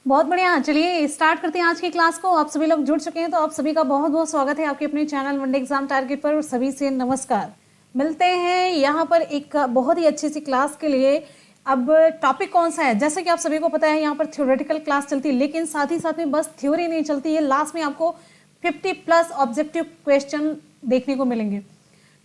बहुत बढ़िया। चलिए स्टार्ट करते हैं आज की क्लास को। आप सभी लोग जुड़ चुके हैं तो आप सभी का बहुत बहुत स्वागत है आपके अपने चैनल वनडे एग्जाम टारगेट पर। सभी से नमस्कार। मिलते हैं यहाँ पर एक बहुत ही अच्छी सी क्लास के लिए। अब टॉपिक कौन सा है, जैसे कि आप सभी को पता है यहाँ पर थ्योरेटिकल क्लास चलती है, लेकिन साथ ही साथ में बस थ्योरी नहीं चलती है, लास्ट में आपको 50+ ऑब्जेक्टिव क्वेश्चन देखने को मिलेंगे।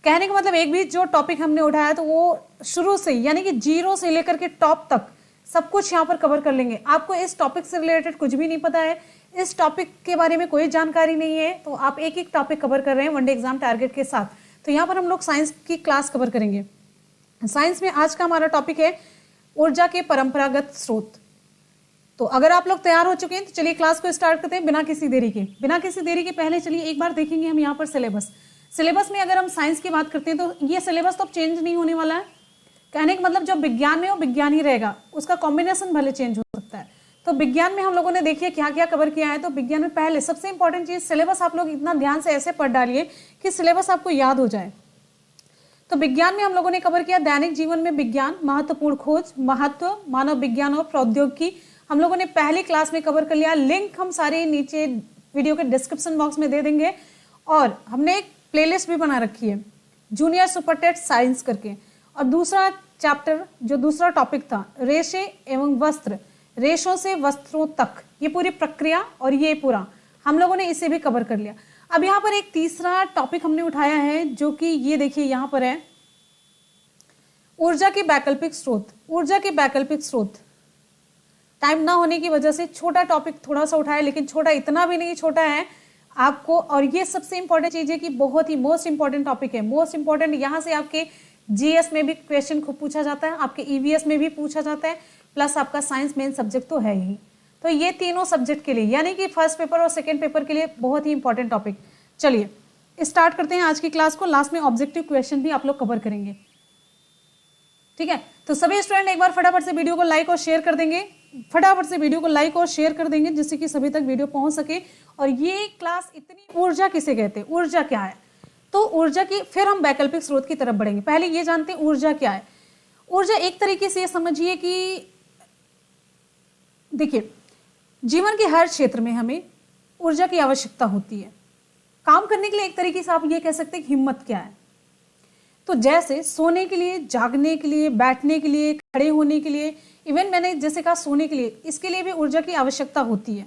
कहने का मतलब एक भी जो टॉपिक हमने उठाया तो वो शुरू से यानी कि जीरो से लेकर के टॉप तक सब कुछ यहाँ पर कवर कर लेंगे। आपको इस टॉपिक से रिलेटेड कुछ भी नहीं पता है, इस टॉपिक के बारे में कोई जानकारी नहीं है, तो आप एक एक टॉपिक कवर कर रहे हैं वनडे एग्जाम टारगेट के साथ। तो यहाँ पर हम लोग साइंस की क्लास कवर करेंगे। साइंस में आज का हमारा टॉपिक है ऊर्जा के परंपरागत स्रोत। तो अगर आप लोग तैयार हो चुके हैं तो चलिए क्लास को स्टार्ट करते हैं बिना किसी देरी के। पहले चलिए एक बार देखेंगे हम यहाँ पर सिलेबस में अगर हम साइंस की बात करते हैं तो ये सिलेबस तो अब चेंज नहीं होने वाला है। कहने का मतलब जो विज्ञान में वो विज्ञान ही रहेगा, उसका कॉम्बिनेशन भले चेंज हो सकता है। तो विज्ञान में हम लोगों ने देखिए क्या क्या कवर किया है। तो विज्ञान में पहले सबसे इंपॉर्टेंट चीज सिलेबस आप लोग इतना ध्यान से ऐसे पढ़ डालिए कि सिलेबस आपको याद हो जाए। तो विज्ञान में हम लोगों ने कवर किया दैनिक जीवन में विज्ञान, महत्वपूर्ण खोज, महत्व, मानव विज्ञान और प्रौद्योगिकी हम लोगों ने पहली क्लास में कवर कर लिया। लिंक हम सारे नीचे वीडियो के डिस्क्रिप्शन बॉक्स में दे देंगे। और हमने एक प्लेलिस्ट भी बना रखी है जूनियर सुपर टेस्ट साइंस करके। और दूसरा चैप्टर जो दूसरा टॉपिक था रेशे एवं वस्त्र, रेशों से वस्त्रों तक, ये पूरी प्रक्रिया और ये पूरा हम लोगों ने इसे भी कवर कर लिया। अब यहाँ पर एक तीसरा टॉपिक हमने उठाया है जो कि ये देखिए यहाँ पर है ऊर्जा के वैकल्पिक स्रोत। टाइम ना होने की वजह से छोटा टॉपिक थोड़ा सा उठाया, लेकिन छोटा इतना भी नहीं छोटा है आपको। और ये सबसे इंपॉर्टेंट चीज है कि बहुत ही मोस्ट इंपॉर्टेंट टॉपिक है। मोस्ट इंपॉर्टेंट यहाँ से आपके जीएस में भी क्वेश्चन खूब पूछा जाता है, आपके ईवीएस में भी पूछा जाता है, प्लस आपका साइंस मेन सब्जेक्ट तो है ही। तो ये तीनों सब्जेक्ट के लिए यानी कि फर्स्ट पेपर और सेकंड पेपर के लिए बहुत ही इंपॉर्टेंट टॉपिक। चलिए स्टार्ट करते हैं आज की क्लास को। लास्ट में ऑब्जेक्टिव क्वेश्चन भी आप लोग कवर करेंगे, ठीक है। तो सभी स्टूडेंट एक बार फटाफट से वीडियो को लाइक और शेयर कर देंगे, जिससे कि सभी तक वीडियो पहुंच सके। और ये क्लास इतनी, ऊर्जा किसे कहते हैं, ऊर्जा क्या है, तो ऊर्जा की फिर हम वैकल्पिक स्रोत की तरफ बढ़ेंगे। पहले ये जानते हैं ऊर्जा क्या है। ऊर्जा एक तरीके से ये समझिए कि देखिए जीवन के हर क्षेत्र में हमें ऊर्जा की आवश्यकता होती है काम करने के लिए। एक तरीके से आप ये कह सकते हैं कि हिम्मत क्या है। तो जैसे सोने के लिए, जागने के लिए, बैठने के लिए, खड़े होने के लिए, इवन मैंने जैसे कहा सोने के लिए, इसके लिए भी ऊर्जा की आवश्यकता होती है।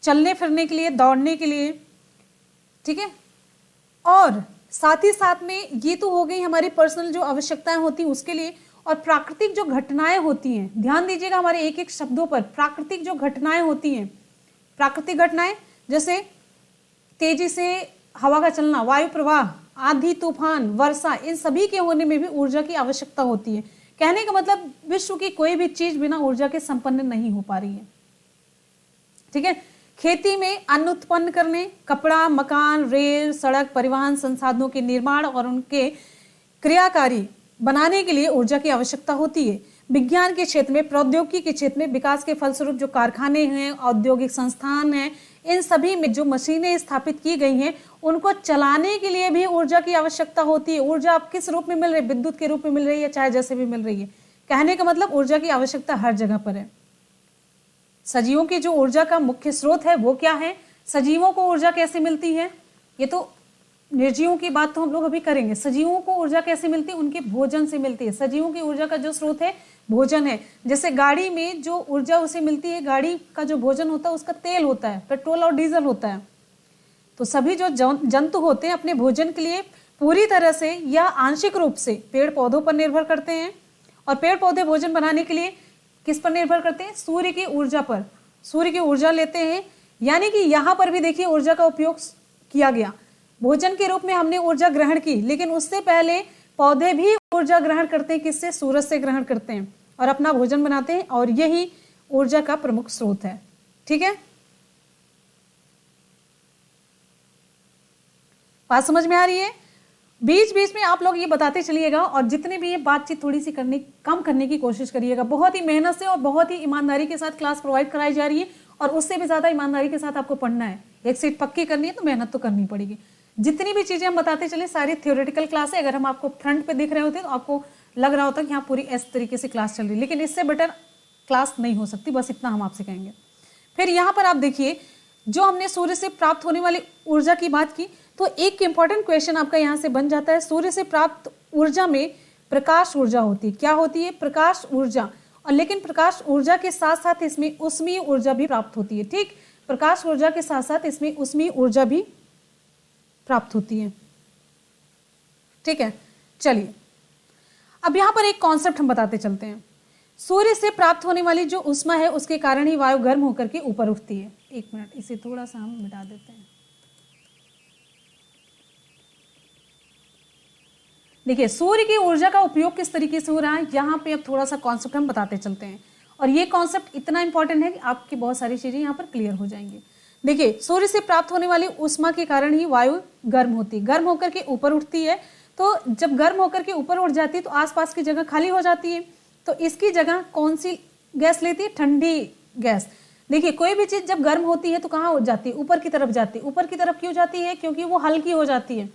चलने फिरने के लिए, दौड़ने के लिए, ठीक है। और साथ ही साथ में ये तो हो गई हमारी पर्सनल जो आवश्यकताएं होती हैं उसके लिए। और प्राकृतिक जो घटनाएं होती हैं, ध्यान दीजिएगा हमारे एक एक शब्दों पर। प्राकृतिक जो घटनाएं होती हैं, प्राकृतिक घटनाएं जैसे तेजी से हवा का चलना, वायु प्रवाह, आंधी तूफान, वर्षा, इन सभी के होने में भी ऊर्जा की आवश्यकता होती है। कहने का मतलब विश्व की कोई भी चीज बिना ऊर्जा के संपन्न नहीं हो पा रही है, ठीक है। खेती में अन्न उत्पन्न करने, कपड़ा, मकान, रेल, सड़क, परिवहन संसाधनों के निर्माण और उनके क्रियाकारी बनाने के लिए ऊर्जा की आवश्यकता होती है। विज्ञान के क्षेत्र में, प्रौद्योगिकी के क्षेत्र में विकास के फलस्वरूप जो कारखाने हैं, औद्योगिक संस्थान हैं, इन सभी में जो मशीनें स्थापित की गई हैं उनको चलाने के लिए भी ऊर्जा की आवश्यकता होती है। ऊर्जा आप किस रूप में मिल रही है, विद्युत के रूप में मिल रही है, चाहे जैसे भी मिल रही है। कहने का मतलब ऊर्जा की आवश्यकता हर जगह पर है। सजीवों की जो ऊर्जा का मुख्य स्रोत है वो क्या है, सजीवों को ऊर्जा कैसे मिलती है, ये तो निर्जीवों की बात तो हम लोग अभी करेंगे। सजीवों को ऊर्जा कैसे मिलती है, उनके भोजन से मिलती है। सजीवों की ऊर्जा का जो स्रोत है भोजन है। जैसे गाड़ी में जो ऊर्जा उसे मिलती है, गाड़ी का जो भोजन होता है उसका तेल होता है, पेट्रोल और डीजल होता है। तो सभी जो जंतु होते हैं अपने भोजन के लिए पूरी तरह से या आंशिक रूप से पेड़ पौधों पर निर्भर करते हैं। और पेड़ पौधे भोजन बनाने के लिए किस पर निर्भर करते हैं, सूर्य की ऊर्जा पर। सूर्य की ऊर्जा लेते हैं, यानी कि यहाँ पर भी देखिए ऊर्जा का उपयोग किया गया। भोजन के रूप में हमने ऊर्जा ग्रहण की, लेकिन उससे पहले पौधे भी ऊर्जा ग्रहण करते हैं। किससे, सूरज से ग्रहण करते हैं और अपना भोजन बनाते हैं। और यही ऊर्जा का प्रमुख स्रोत है, ठीक है। बात समझ में आ रही है। बीच बीच में आप लोग ये बताते चलिएगा और जितने भी ये बातचीत थोड़ी सी कम करने की कोशिश करिएगा। बहुत ही मेहनत से और बहुत ही ईमानदारी के साथ क्लास प्रोवाइड कराई जा रही है और उससे भी ज्यादा ईमानदारी के साथ आपको पढ़ना है। एक सीट पक्की करनी है तो मेहनत तो करनी पड़ेगी। जितनी भी चीजें हम बताते चले सारी थ्योरेटिकल क्लास है। अगर हम आपको फ्रंट पे दिख रहे होते तो आपको लग रहा होता कि यहाँ पूरी इस तरीके से क्लास चल रही है, लेकिन इससे बेटर क्लास नहीं हो सकती। बस इतना हम आपसे कहेंगे। फिर यहाँ पर आप देखिए, जो हमने सूर्य से प्राप्त होने वाली ऊर्जा की बात की, तो एक इंपॉर्टेंट क्वेश्चन आपका यहाँ से बन जाता है, सूर्य से प्राप्त ऊर्जा में प्रकाश ऊर्जा होती है। क्या होती है? प्रकाश ऊर्जा। और लेकिन प्रकाश ऊर्जा के साथ साथ इसमें उष्मीय ऊर्जा भी प्राप्त होती है। ठीक, प्रकाश ऊर्जा के साथ साथ इसमें उष्मीय ऊर्जा भी प्राप्त होती है। ठीक है, चलिए अब यहां पर एक कॉन्सेप्ट हम बताते चलते हैं। सूर्य से प्राप्त होने वाली जो ऊष्मा है उसके कारण ही वायु गर्म होकर के ऊपर उठती है। एक मिनट, इसे थोड़ा सा हम मिटा देते हैं। देखिए, सूर्य की ऊर्जा का उपयोग किस तरीके से हो रहा है, यहाँ पे अब थोड़ा सा कॉन्सेप्ट हम बताते चलते हैं। और ये कॉन्सेप्ट इतना इंपॉर्टेंट है कि आपकी बहुत सारी चीजें यहाँ पर क्लियर हो जाएंगी। देखिए, सूर्य से प्राप्त होने वाली ऊष्मा के कारण ही वायु गर्म होती है, गर्म होकर के ऊपर उठती है। तो जब गर्म होकर के ऊपर उठ जाती है तो आसपास की जगह खाली हो जाती है। तो इसकी जगह कौन सी गैस लेती है? ठंडी गैस। देखिए, कोई भी चीज जब गर्म होती है तो कहाँ हो जाती है? ऊपर की तरफ जाती है। ऊपर की तरफ क्यों जाती है? क्योंकि वो हल्की हो जाती है।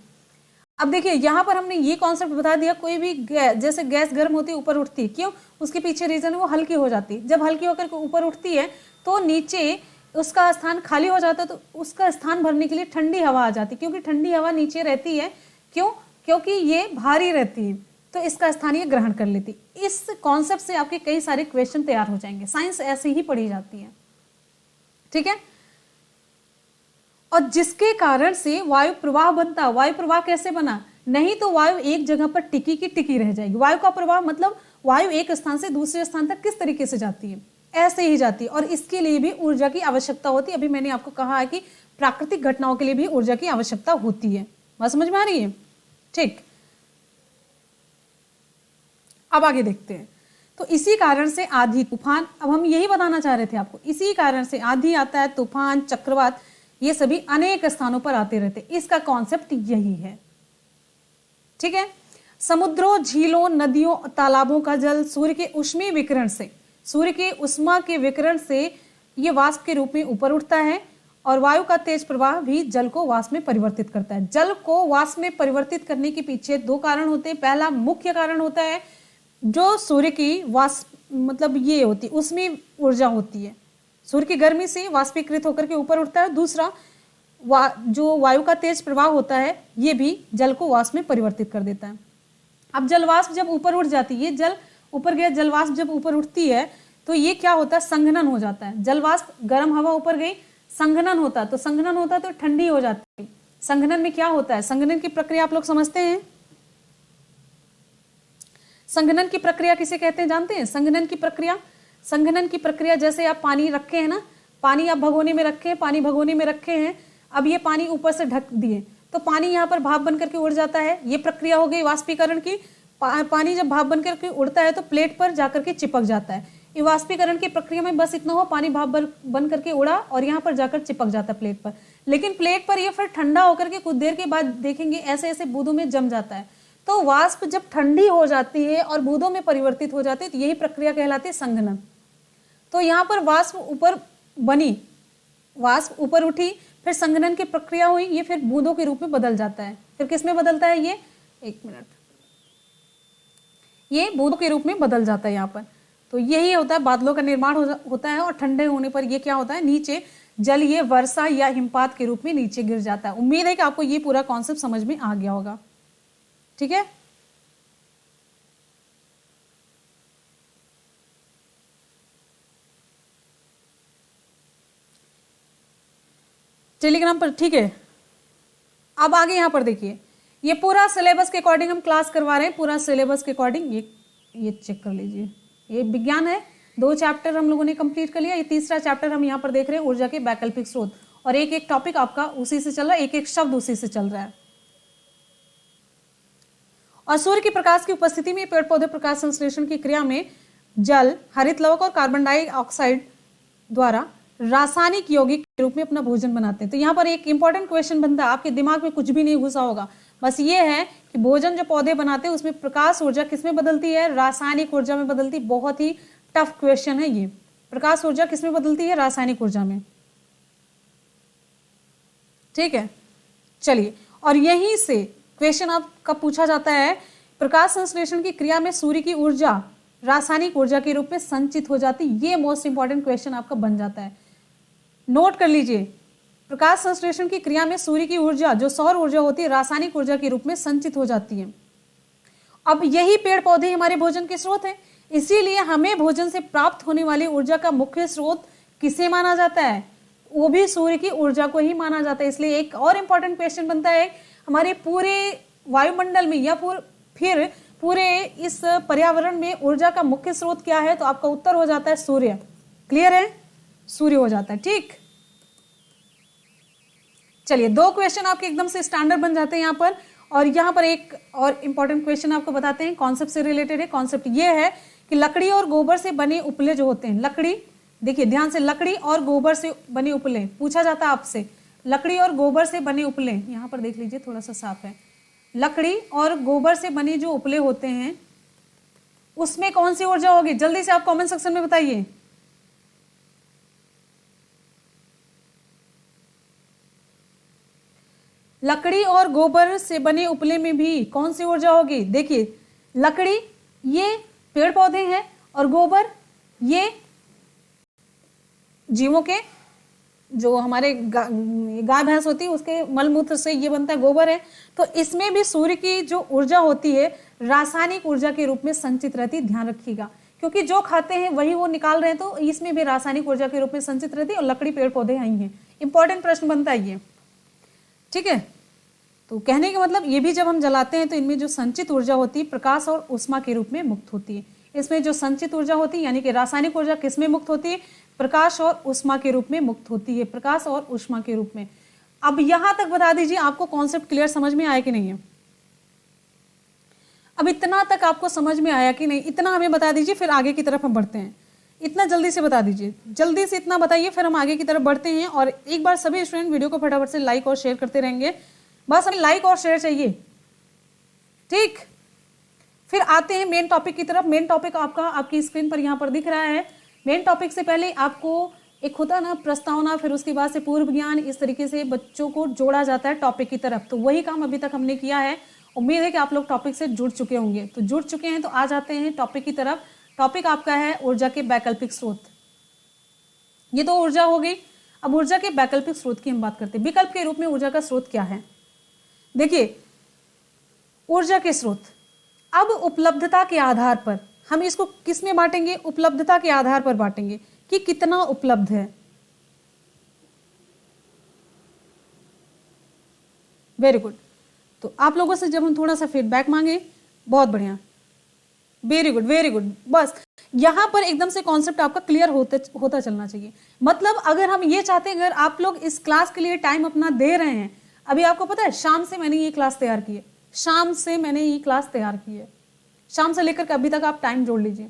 अब देखिए, यहाँ पर हमने ये कॉन्सेप्ट बता दिया, कोई भी जैसे गैस गर्म होती है ऊपर उठती है, क्यों? उसके पीछे रीजन है वो हल्की हो जाती है। जब हल्की होकर के ऊपर उठती है तो नीचे उसका स्थान खाली हो जाता है, तो उसका स्थान भरने के लिए ठंडी हवा आ जाती है, क्योंकि ठंडी हवा नीचे रहती है। क्यों? क्योंकि ये भारी रहती है, तो इसका स्थान ये ग्रहण कर लेती। इस कॉन्सेप्ट से आपके कई सारे क्वेश्चन तैयार हो जाएंगे। साइंस ऐसे ही पढ़ी जाती है। ठीक है, और जिसके कारण से वायु प्रवाह बनता। वायु प्रवाह कैसे बना? नहीं तो वायु एक जगह पर टिकी की टिकी रह जाएगी। वायु का प्रवाह मतलब वायु एक स्थान से दूसरे स्थान तक किस तरीके से जाती है? ऐसे ही जाती है। और इसके लिए भी ऊर्जा की आवश्यकता होती है। अभी मैंने आपको कहा है कि प्राकृतिक घटनाओं के लिए भी ऊर्जा की आवश्यकता होती है। बात समझ में आ रही है? ठीक, अब आगे देखते हैं। तो इसी कारण से आंधी, तूफान, अब हम यही बताना चाह रहे थे आपको, इसी कारण से आंधी आता है, तूफान, चक्रवात, ये सभी अनेक स्थानों पर आते रहते। इसका कॉन्सेप्ट यही है। ठीक है, समुद्रों, झीलों, नदियों, तालाबों का जल सूर्य के ऊष्मीय विकिरण से, सूर्य के ऊष्मा के विकिरण से ये वाष्प के रूप में ऊपर उठता है। और वायु का तेज प्रवाह भी जल को वाष्प में परिवर्तित करता है। जल को वाष्प में परिवर्तित करने के पीछे दो कारण होते हैं। पहला मुख्य कारण होता है जो सूर्य की वाष्प मतलब ये होती है उसमें ऊर्जा होती है, सूर्य की गर्मी से वाष्पीकृत होकर के ऊपर उठता है। दूसरा जो वायु का तेज प्रवाह होता है ये भी जल को वाष्प में परिवर्तित कर देता है। अब जलवाष्प जब ऊपर उठ जाती है, जल ऊपर गया, जलवाष्प जब ऊपर उठती है तो ये क्या होता है? संघनन हो जाता है। जलवाष्प, गर्म हवा ऊपर गई, संघनन होता है, तो संघनन होता है तो ठंडी हो जाती है। संघनन में क्या होता है? संघनन की प्रक्रिया आप लोग समझते हैं? संघनन की प्रक्रिया किसे कहते हैं जानते हैं? संघनन की प्रक्रिया जैसे आप पानी रखे हैं ना, पानी आप भगोने में रखे हैं, पानी भगोने में रखे हैं, अब ये पानी ऊपर से ढक दिए तो पानी यहाँ पर भाप बन करके उड़ जाता है। ये प्रक्रिया हो गई वाष्पीकरण की। पानी जब भाप बन करके उड़ता है तो प्लेट पर जाकर के चिपक जाता है। ये वाष्पीकरण की प्रक्रिया में बस इतना हो, पानी भाप बन करके उड़ा और यहाँ पर जाकर चिपक जाता है प्लेट पर। लेकिन प्लेट पर ये फिर ठंडा होकर के कुछ देर के बाद देखेंगे ऐसे ऐसे बूंदों में जम जाता है। तो वाष्प जब ठंडी हो जाती है और बूंदों में परिवर्तित हो जाती है तो यही प्रक्रिया कहलाती है संघनन। तो यहाँ पर वाष्प ऊपर बनी, वाष्प ऊपर उठी, फिर संघनन की प्रक्रिया हुई, ये फिर बूंदों के रूप में बदल जाता है। फिर किस में बदलता है ये? एक मिनट, ये बूंदों के रूप में बदल जाता है यहाँ पर। तो यही होता है, बादलों का निर्माण होता है और ठंडे होने पर ये क्या होता है? नीचे जल ये वर्षा या हिमपात के रूप में नीचे गिर जाता है। उम्मीद है कि आपको ये पूरा कॉन्सेप्ट समझ में आ गया होगा। ठीक है, टेलीग्राम पर। ठीक है, अब आगे यहां पर देखिए, ये पूरा सिलेबस के अकॉर्डिंग हम क्लास करवा रहे हैं, पूरा सिलेबस के अकॉर्डिंग। ये चेक कर लीजिए, ये विज्ञान है, 2 चैप्टर हम लोगों ने कंप्लीट कर लिया। ये तीसरा चैप्टर हम यहाँ पर देख रहे हैं, ऊर्जा के वैकल्पिक स्रोत, और एक एक टॉपिक आपका उसी से चल रहा है, एक एक शब्द उसी से चल रहा है। और सूर्य की प्रकाश की उपस्थिति में पेड़ पौधे प्रकाश संश्लेषण की क्रिया में जल, हरित लवक और कार्बन डाइऑक्साइड द्वारा रासायनिक यौगिक के रूप में अपना भोजन बनाते हैं। तो यहाँ पर एक इंपॉर्टेंट क्वेश्चन बनता है, आपके दिमाग में कुछ भी नहीं घुसा होगा, बस ये है कि भोजन जो पौधे बनाते हैं उसमें प्रकाश ऊर्जा किसमें बदलती है? रासायनिक ऊर्जा में बदलती। बहुत ही टफ क्वेश्चन है ये, प्रकाश ऊर्जा किसमें बदलती है? रासायनिक ऊर्जा में। ठीक है, चलिए, और यहीं से क्वेश्चन आपका पूछा जाता है, प्रकाश संश्लेषण की क्रिया में सूर्य की ऊर्जा रासायनिक ऊर्जा के रूप में संचित हो जाती। ये मोस्ट इंपॉर्टेंट क्वेश्चन आपका बन जाता है। नोट कर लीजिए, प्रकाश संश्लेषण की क्रिया में सूर्य की ऊर्जा जो सौर ऊर्जा होती है रासायनिक ऊर्जा के रूप में संचित हो जाती है। अब यही पेड़ पौधे हमारे भोजन के स्रोत हैं, इसीलिए हमें भोजन से प्राप्त होने वाली ऊर्जा का मुख्य स्रोत किसे माना जाता है? वो भी सूर्य की ऊर्जा को ही माना जाता है। इसलिए एक और इंपॉर्टेंट क्वेश्चन बनता है, हमारे पूरे वायुमंडल में या फिर पूरे इस पर्यावरण में ऊर्जा का मुख्य स्रोत क्या है? तो आपका उत्तर हो जाता है सूर्य। क्लियर है? सूर्य हो जाता है। ठीक, चलिए 2 क्वेश्चन आपके एकदम से स्टैंडर्ड बन जाते हैं यहाँ पर। और यहाँ पर एक और इंपॉर्टेंट क्वेश्चन आपको बताते हैं, कॉन्सेप्ट से रिलेटेड है। कॉन्सेप्ट ये है कि लकड़ी और गोबर से बने उपले जो होते हैं, लकड़ी, देखिए ध्यान से, लकड़ी और गोबर से बने उपले पूछा जाता है आपसे, लकड़ी और गोबर से बने उपले, यहाँ पर देख लीजिए थोड़ा सा साफ है, लकड़ी और गोबर से बने जो उपले होते हैं उसमें कौन सी ऊर्जा होगी? जल्दी से आप कमेंट सेक्शन में बताइए। लकड़ी और गोबर से बने उपले में भी कौन सी ऊर्जा होगी? देखिए लकड़ी ये पेड़ पौधे हैं और गोबर ये जीवों के, जो हमारे गाय भैंस होती है उसके मलमूत्र से ये बनता है, गोबर है। तो इसमें भी सूर्य की जो ऊर्जा होती है रासायनिक ऊर्जा के रूप में संचित रहती है, ध्यान रखिएगा, क्योंकि जो खाते हैं वही वो निकाल रहे हैं, तो इसमें भी रासायनिक ऊर्जा के रूप में संचित रहती है। और लकड़ी पेड़ पौधे आई हैं, इंपॉर्टेंट प्रश्न बनता है ये। ठीक है, तो कहने का मतलब ये भी जब हम जलाते हैं तो इनमें जो संचित ऊर्जा होती है प्रकाश और ऊष्मा के रूप में मुक्त होती है। इसमें जो संचित ऊर्जा होती है यानी कि रासायनिक ऊर्जा किसमें मुक्त होती है? प्रकाश और ऊष्मा के रूप में मुक्त होती है, प्रकाश और ऊष्मा के रूप में। अब यहां तक बता दीजिए आपको कॉन्सेप्ट क्लियर समझ में आया कि नहीं है? अब इतना तक आपको समझ में आया कि नहीं, इतना हमें बता दीजिए, फिर आगे की तरफ हम बढ़ते हैं। इतना जल्दी से बता दीजिए, जल्दी से इतना बताइए, फिर हम आगे की तरफ बढ़ते हैं। और एक बार सभी स्टूडेंट वीडियो को फटाफट से लाइक और शेयर करते रहेंगे, बस हमें लाइक और शेयर चाहिए। ठीक, फिर आते हैं मेन टॉपिक की तरफ। मेन टॉपिक आपका आपकी स्क्रीन पर यहाँ पर दिख रहा है। मेन टॉपिक से पहले आपको एक होता ना प्रस्तावना, फिर उसके बाद से पूर्व ज्ञान, इस तरीके से बच्चों को जोड़ा जाता है टॉपिक की तरफ। तो वही काम अभी तक हमने किया है। उम्मीद है कि आप लोग टॉपिक से जुड़ चुके होंगे। तो जुड़ चुके हैं तो आ जाते हैं टॉपिक की तरफ। टॉपिक आपका है ऊर्जा के वैकल्पिक स्रोत। ये तो ऊर्जा हो गई। अब ऊर्जा के वैकल्पिक स्रोत की हम बात करते हैं। विकल्प के रूप में ऊर्जा का स्रोत क्या है? देखिए ऊर्जा के स्रोत अब उपलब्धता के आधार पर हम इसको किस में बांटेंगे? उपलब्धता के आधार पर बांटेंगे कि कितना उपलब्ध है। Very good. तो आप लोगों से जब हम थोड़ा सा फीडबैक मांगे, बहुत बढ़िया, वेरी गुड वेरी गुड। बस यहां पर एकदम से कॉन्सेप्ट आपका क्लियर होता चलना चाहिए। मतलब अगर हम ये चाहते हैं, अगर आप लोग इस क्लास के लिए टाइम अपना दे रहे हैं, अभी आपको पता है शाम से मैंने ये क्लास तैयार की है, शाम से मैंने ये क्लास तैयार की है, शाम से लेकर के अभी तक आप टाइम जोड़ लीजिए,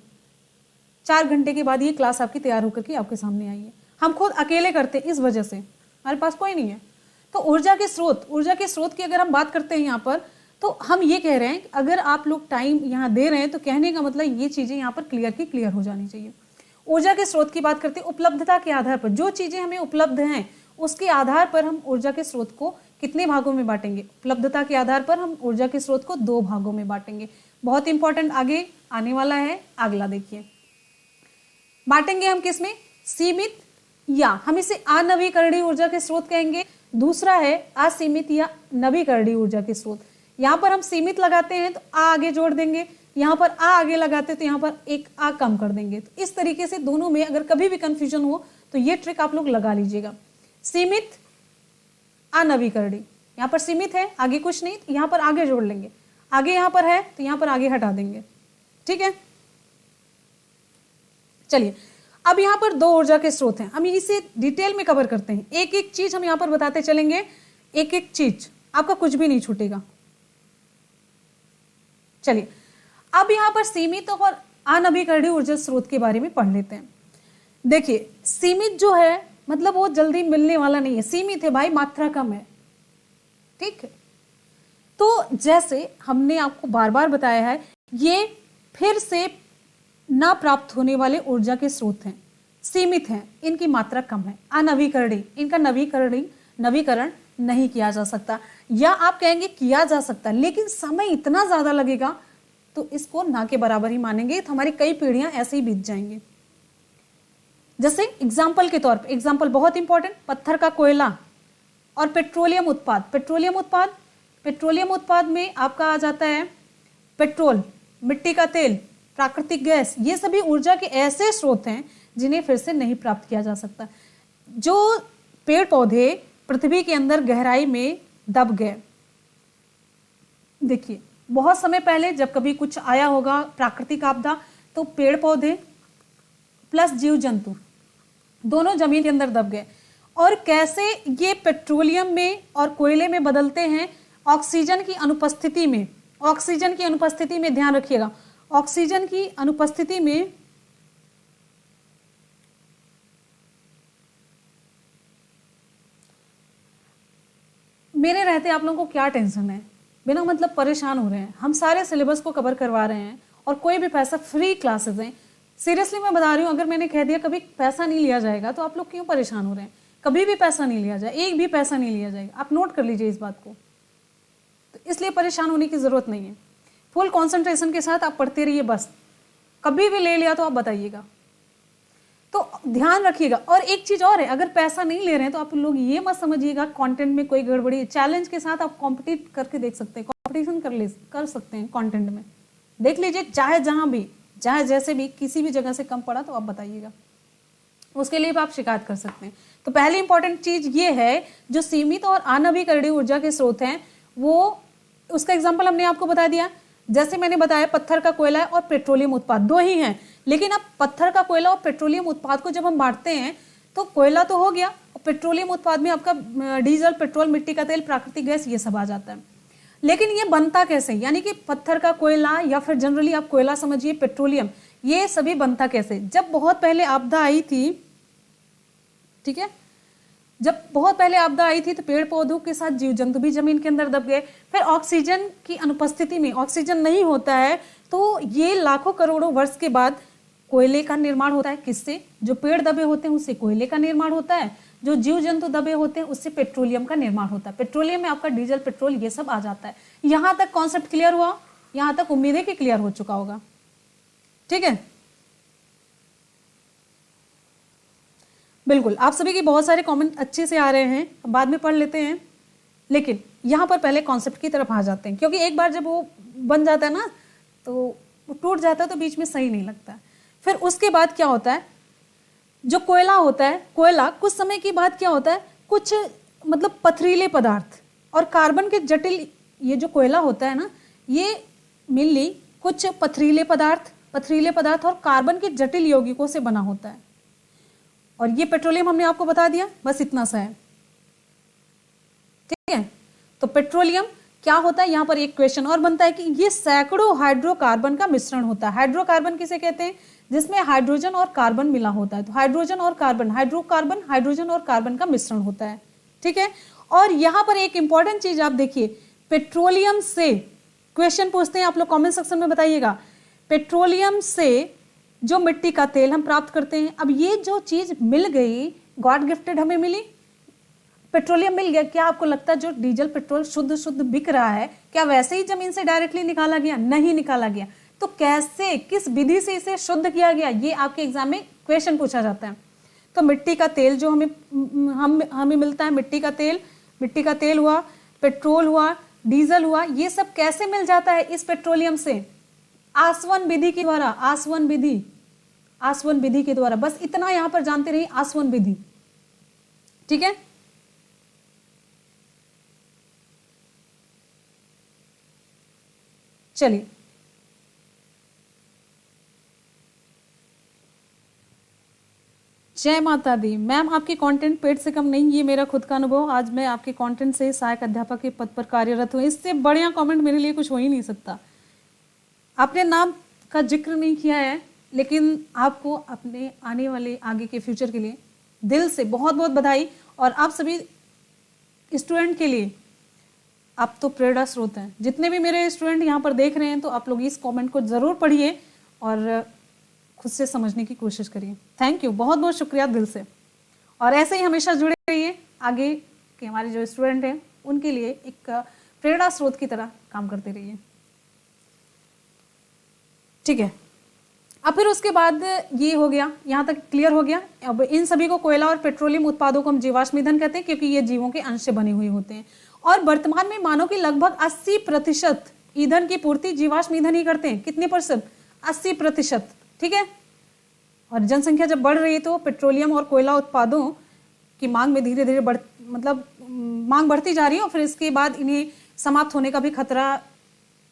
4 घंटे के बाद ये क्लास आपकी तैयार होकर के आपके सामने आई है। हम खुद अकेले करते हैं, इस वजह से हमारे पास कोई नहीं है। तो ऊर्जा के स्रोत की अगर हम बात करते हैं यहाँ पर, तो हम ये कह रहे हैं कि अगर आप लोग टाइम यहाँ दे रहे हैं तो कहने का मतलब ये चीजें यहाँ पर क्लियर हो जानी चाहिए। ऊर्जा के स्रोत की बात करते हैं, उपलब्धता के आधार पर जो चीजें हमें उपलब्ध हैं उसके आधार पर हम ऊर्जा के स्रोत को कितने भागों में बांटेंगे? उपलब्धता के आधार पर हम ऊर्जा के स्रोत को 2 भागों में बांटेंगे। बहुत इंपॉर्टेंट आगे आने वाला है, अगला देखिए। बांटेंगे हम किसमें? सीमित, या हम इसे अनवीकरणीय ऊर्जा के स्रोत कहेंगे। दूसरा है असीमित या नवीकरणीय ऊर्जा के स्रोत। यहाँ पर हम सीमित लगाते हैं तो आ आगे जोड़ देंगे, यहाँ पर आ आगे लगाते हैं तो यहाँ पर एक आ कम कर देंगे। तो इस तरीके से दोनों में अगर कभी भी कंफ्यूजन हो तो ये ट्रिक आप लोग लगा लीजिएगा। सीमित, अनवीकरणीय, यहाँ पर सीमित है, आगे कुछ नहीं, तो यहाँ पर आगे जोड़ लेंगे, आगे यहाँ पर है तो यहाँ पर आगे हटा देंगे। ठीक है, चलिए अब यहाँ पर 2 ऊर्जा के स्रोत हैं, हम इसे डिटेल में कवर करते हैं। एक एक चीज हम यहाँ पर बताते चलेंगे, एक एक चीज, आपका कुछ भी नहीं छूटेगा। चलिए अब यहाँ पर सीमित और अनवीकरणीय ऊर्जा स्रोत के बारे में पढ़ लेते हैं। देखिए सीमित जो है मतलब वो जल्दी मिलने वाला नहीं है, सीमित है भाई, मात्रा कम है। ठीक है, तो जैसे हमने आपको बार बार बताया है, ये फिर से ना प्राप्त होने वाले ऊर्जा के स्रोत हैं, सीमित हैं, इनकी मात्रा कम है। अनवीकरणीय, इनका नवीकरण नहीं किया जा सकता, या आप कहेंगे किया जा सकता लेकिन समय इतना ज्यादा लगेगा तो इसको ना के बराबर ही मानेंगे, तो हमारी कई पीढ़ियां ऐसे ही बीत जाएंगे। जैसे एग्जाम्पल के तौर पे, एग्जाम्पल बहुत इंपॉर्टेंट, पत्थर का कोयला और पेट्रोलियम उत्पाद। पेट्रोलियम उत्पाद में आपका आ जाता है पेट्रोल, मिट्टी का तेल, प्राकृतिक गैस। ये सभी ऊर्जा के ऐसे स्रोत हैं जिन्हें फिर से नहीं प्राप्त किया जा सकता। जो पेड़ पौधे पृथ्वी के अंदर गहराई में दब गए, देखिए बहुत समय पहले जब कभी कुछ आया होगा प्राकृतिक आपदा, तो पेड़ पौधे प्लस जीव जंतु दोनों जमीन के अंदर दब गए। और कैसे ये पेट्रोलियम में और कोयले में बदलते हैं, ऑक्सीजन की अनुपस्थिति में। ऑक्सीजन की अनुपस्थिति में ध्यान रखिएगा, ऑक्सीजन की अनुपस्थिति में मेरे रहते आप लोगों को क्या टेंशन है, बिना मतलब परेशान हो रहे हैं। हम सारे सिलेबस को कवर करवा रहे हैं और कोई भी पैसा, फ्री क्लासेस हैं। सीरियसली मैं बता रही हूँ, अगर मैंने कह दिया कभी पैसा नहीं लिया जाएगा तो आप लोग क्यों परेशान हो रहे हैं। कभी भी पैसा नहीं लिया जाए, एक भी पैसा नहीं लिया जाएगा, आप नोट कर लीजिए इस बात को। तो इसलिए परेशान होने की जरूरत नहीं है, फुल कंसंट्रेशन के साथ आप पढ़ते रहिए बस। कभी भी ले लिया तो आप बताइएगा, तो ध्यान रखिएगा। और एक चीज और है, अगर पैसा नहीं ले रहे हैं तो आप लोग ये मत समझिएगा कंटेंट में कोई गड़बड़ी। चैलेंज के साथ आप कॉम्पिटिट करके देख सकते हैं, कॉम्पिटिशन कर सकते हैं कंटेंट में। देख लीजिए, चाहे जहां भी, चाहे जैसे भी, किसी भी जगह से कम पड़ा तो आप बताइएगा, उसके लिए भी आप शिकायत कर सकते हैं। तो पहली इंपॉर्टेंट चीज ये है, जो सीमित और आणविकरणीय ऊर्जा के स्रोत हैं, वो उसका एग्जाम्पल हमने आपको बता दिया। जैसे मैंने बताया, पत्थर का कोयला और पेट्रोलियम उत्पाद दो ही हैं, लेकिन अब पत्थर का कोयला और पेट्रोलियम उत्पाद को जब हम बांटते हैं तो कोयला तो हो गया, और पेट्रोलियम उत्पाद में आपका डीजल, पेट्रोल, मिट्टी का तेल, प्राकृतिक गैस, ये सब आ जाता है। लेकिन ये बनता कैसे, यानी कि पत्थर का कोयला या फिर जनरली आप कोयला समझिए, पेट्रोलियम, ये सभी बनता कैसे। जब बहुत पहले आपदा आई थी, ठीक है, जब बहुत पहले आपदा आई थी तो पेड़ पौधों के साथ जीव जंतु भी जमीन के अंदर दब गए। फिर ऑक्सीजन की अनुपस्थिति में, ऑक्सीजन नहीं होता है, तो ये लाखों करोड़ों वर्ष के बाद कोयले का निर्माण होता है। किससे? जो पेड़ दबे होते हैं उससे कोयले का निर्माण होता है, जो जीव जंतु दबे होते हैं उससे पेट्रोलियम का निर्माण होता है। पेट्रोलियम में आपका डीजल, पेट्रोल, ये सब आ जाता है। यहां तक कॉन्सेप्ट क्लियर हुआ? यहां तक उम्मीद है कि क्लियर हो चुका होगा, ठीक है। बिल्कुल, आप सभी के बहुत सारे कमेंट अच्छे से आ रहे हैं, बाद में पढ़ लेते हैं, लेकिन यहां पर पहले कॉन्सेप्ट की तरफ आ जाते हैं, क्योंकि एक बार जब वो बन जाता है ना तो वो टूट जाता है, तो बीच में सही नहीं लगता। फिर उसके बाद क्या होता है, जो कोयला होता है, कोयला कुछ समय के बाद क्या होता है, कुछ मतलब पथरीले पदार्थ और कार्बन के जटिल, ये जो कोयला होता है ना, ये मेनली कुछ पथरीले पदार्थ और कार्बन के जटिल यौगिकों से बना होता है। और ये पेट्रोलियम हमने आपको बता दिया, बस इतना सा है, ठीक है। तो पेट्रोलियम क्या होता है, यहां पर एक क्वेश्चन और बनता है कि ये सैकड़ों हाइड्रोकार्बन का मिश्रण होता है। हाइड्रोकार्बन किसे कहते हैं? जिसमें हाइड्रोजन और कार्बन मिला होता है। तो हाइड्रोजन और कार्बन, हाइड्रोजन और कार्बन का मिश्रण होता है, ठीक है। और यहां पर एक इंपॉर्टेंट चीज आप देखिए, पेट्रोलियम से क्वेश्चन पूछते हैं, आप लोग कमेंट सेक्शन में बताइएगा। पेट्रोलियम से जो मिट्टी का तेल हम प्राप्त करते हैं, अब ये जो चीज मिल गई, गॉड गिफ्टेड हमें मिली, पेट्रोलियम मिल गया। क्या आपको लगता है जो डीजल, पेट्रोल शुद्ध बिक रहा है, क्या वैसे ही जमीन से डायरेक्टली निकाला गया? नहीं निकाला गया। तो कैसे, किस विधि से इसे शुद्ध किया गया, ये आपके एग्जाम में क्वेश्चन पूछा जाता है। तो मिट्टी का तेल जो हमें मिलता है, मिट्टी का तेल हुआ, पेट्रोल हुआ, डीजल हुआ, ये सब कैसे मिल जाता है इस पेट्रोलियम से? आसवन विधि के द्वारा, आसवन विधि के द्वारा। बस इतना यहां पर जानते रहिए, आसवन विधि, ठीक है। चलिए, जय माता दी। मैम आपकी कंटेंट पेट से कम नहीं, ये मेरा खुद का अनुभव। आज मैं आपके कंटेंट से सहायक अध्यापक के पद पर कार्यरत हूँ। इससे बढ़िया कमेंट मेरे लिए कुछ हो ही नहीं सकता। आपने नाम का जिक्र नहीं किया है, लेकिन आपको अपने आने वाले आगे के फ्यूचर के लिए दिल से बहुत बहुत बधाई। और आप सभी स्टूडेंट के लिए आप तो प्रेरणा स्रोत हैं। जितने भी मेरे स्टूडेंट यहाँ पर देख रहे हैं, तो आप लोग इस कमेंट को ज़रूर पढ़िए और खुद से समझने की कोशिश करिए। थैंक यू, बहुत बहुत शुक्रिया दिल से। और ऐसे ही हमेशा जुड़े रहिए, आगे के हमारे जो स्टूडेंट हैं उनके लिए एक प्रेरणा स्रोत की तरह काम करते रहिए, ठीक है। अब फिर उसके बाद ये हो गया, यहाँ तक क्लियर हो गया। अब इन सभी को कोयला और पेट्रोलियम उत्पादों को हम जीवाश्म ईंधन कहते हैं, क्योंकि ये जीवों के अंश से बने हुए होते हैं। और वर्तमान में मानव की लगभग 80% ईंधन की पूर्ति जीवाश्म ईंधन ही करते हैं। कितने %? 80%। ठीक है। और जनसंख्या जब बढ़ रही है तो पेट्रोलियम और कोयला उत्पादों की मांग में धीरे धीरे मांग बढ़ती जा रही है, और फिर इसके बाद इन्हें समाप्त होने का भी खतरा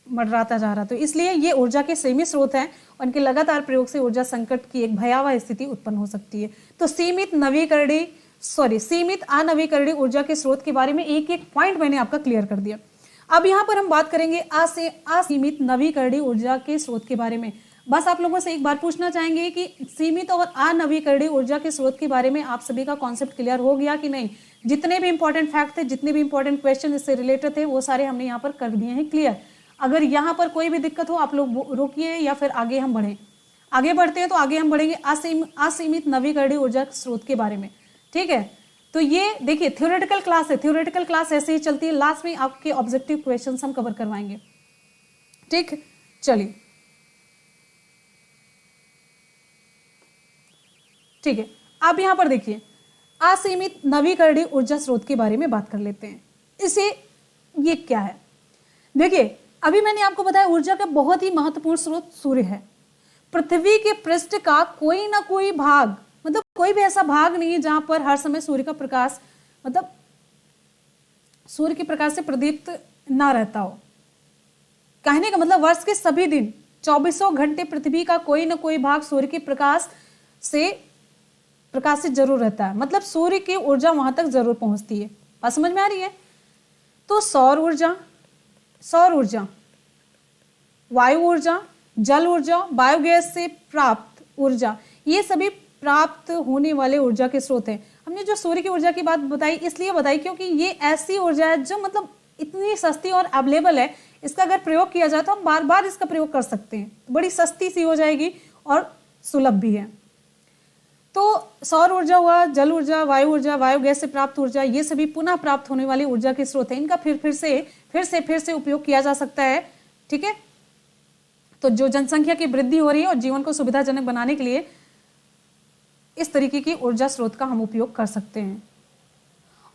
मंडराता जा रहा। तो इसलिए ये ऊर्जा के सीमित स्रोत हैं, और इनके लगातार प्रयोग से ऊर्जा संकट की एक भयावह स्थिति उत्पन्न हो सकती है। तो सीमित अनवीकरणीय ऊर्जा के स्रोत के बारे में एक एक पॉइंट मैंने आपका क्लियर कर दिया। अब यहाँ पर हम बात करेंगे असीमित नवीकरणीय ऊर्जा के स्रोत के बारे में। बस आप लोगों से एक बार पूछना चाहेंगे कि सीमित और अनवीकरणीय ऊर्जा के स्रोत के बारे में आप सभी का कॉन्सेप्ट क्लियर हो गया कि नहीं? जितने भी इंपॉर्टेंट फैक्ट थे, जितने भी इंपॉर्टेंट क्वेश्चन इससे रिलेटेड थे, वो सारे हमने यहाँ पर कर दिए हैं क्लियर। अगर यहाँ पर कोई भी दिक्कत हो आप लोग रोकिए या फिर आगे हम बढ़ें। आगे बढ़ते हैं तो आगे हम बढ़ेंगे असीमित नवीकरणीय ऊर्जा स्रोत के बारे में। ठीक है। तो ये देखिए थ्योरेटिकल क्लास है, थ्योरेटिकल क्लास ऐसे ही चलती है। लास्ट में आपके ऑब्जेक्टिव क्वेश्चंस हम कवर करवाएंगे। ठीक, चलिए ठीक है। अब यहां पर देखिए असीमित नवीकरणीय ऊर्जा स्रोत के बारे में बात कर लेते हैं। इसे ये क्या है? देखिए अभी मैंने आपको बताया ऊर्जा का बहुत ही महत्वपूर्ण स्रोत सूर्य है। पृथ्वी के पृष्ठ का कोई ना कोई भाग, मतलब कोई भी ऐसा भाग नहीं है जहां पर हर समय सूर्य का प्रकाश, मतलब सूर्य के प्रकाश से प्रदीप्त ना रहता हो। कहने का मतलब वर्ष के सभी दिन 24 घंटे पृथ्वी का कोई ना कोई भाग सूर्य के प्रकाश से प्रकाशित जरूर रहता है। मतलब सूर्य की ऊर्जा वहां तक जरूर पहुंचती है। बात समझ में आ रही है? तो सौर ऊर्जा, वायु ऊर्जा, जल ऊर्जा, बायोगैस से प्राप्त ऊर्जा, ये सभी प्राप्त होने वाले ऊर्जा के स्रोत हैं। हमने जो सूर्य की ऊर्जा की बात बताई इसलिए बताई क्योंकि ये ऐसी ऊर्जा है जो मतलब इतनी सस्ती और अवेलेबल है। इसका अगर प्रयोग किया जाए तो हम बार बार इसका प्रयोग कर सकते हैं, बड़ी सस्ती सी हो जाएगी और सुलभ भी है। तो सौर ऊर्जा हुआ, जल ऊर्जा, वायु ऊर्जा, बायोगैस से प्राप्त ऊर्जा, ये सभी पुनः प्राप्त होने वाली ऊर्जा के स्रोत हैं। इनका फिर से उपयोग किया जा सकता है। ठीक है। तो जो जनसंख्या की वृद्धि हो रही है और जीवन को सुविधाजनक बनाने के लिए इस तरीके की ऊर्जा स्रोत का हम उपयोग कर सकते हैं।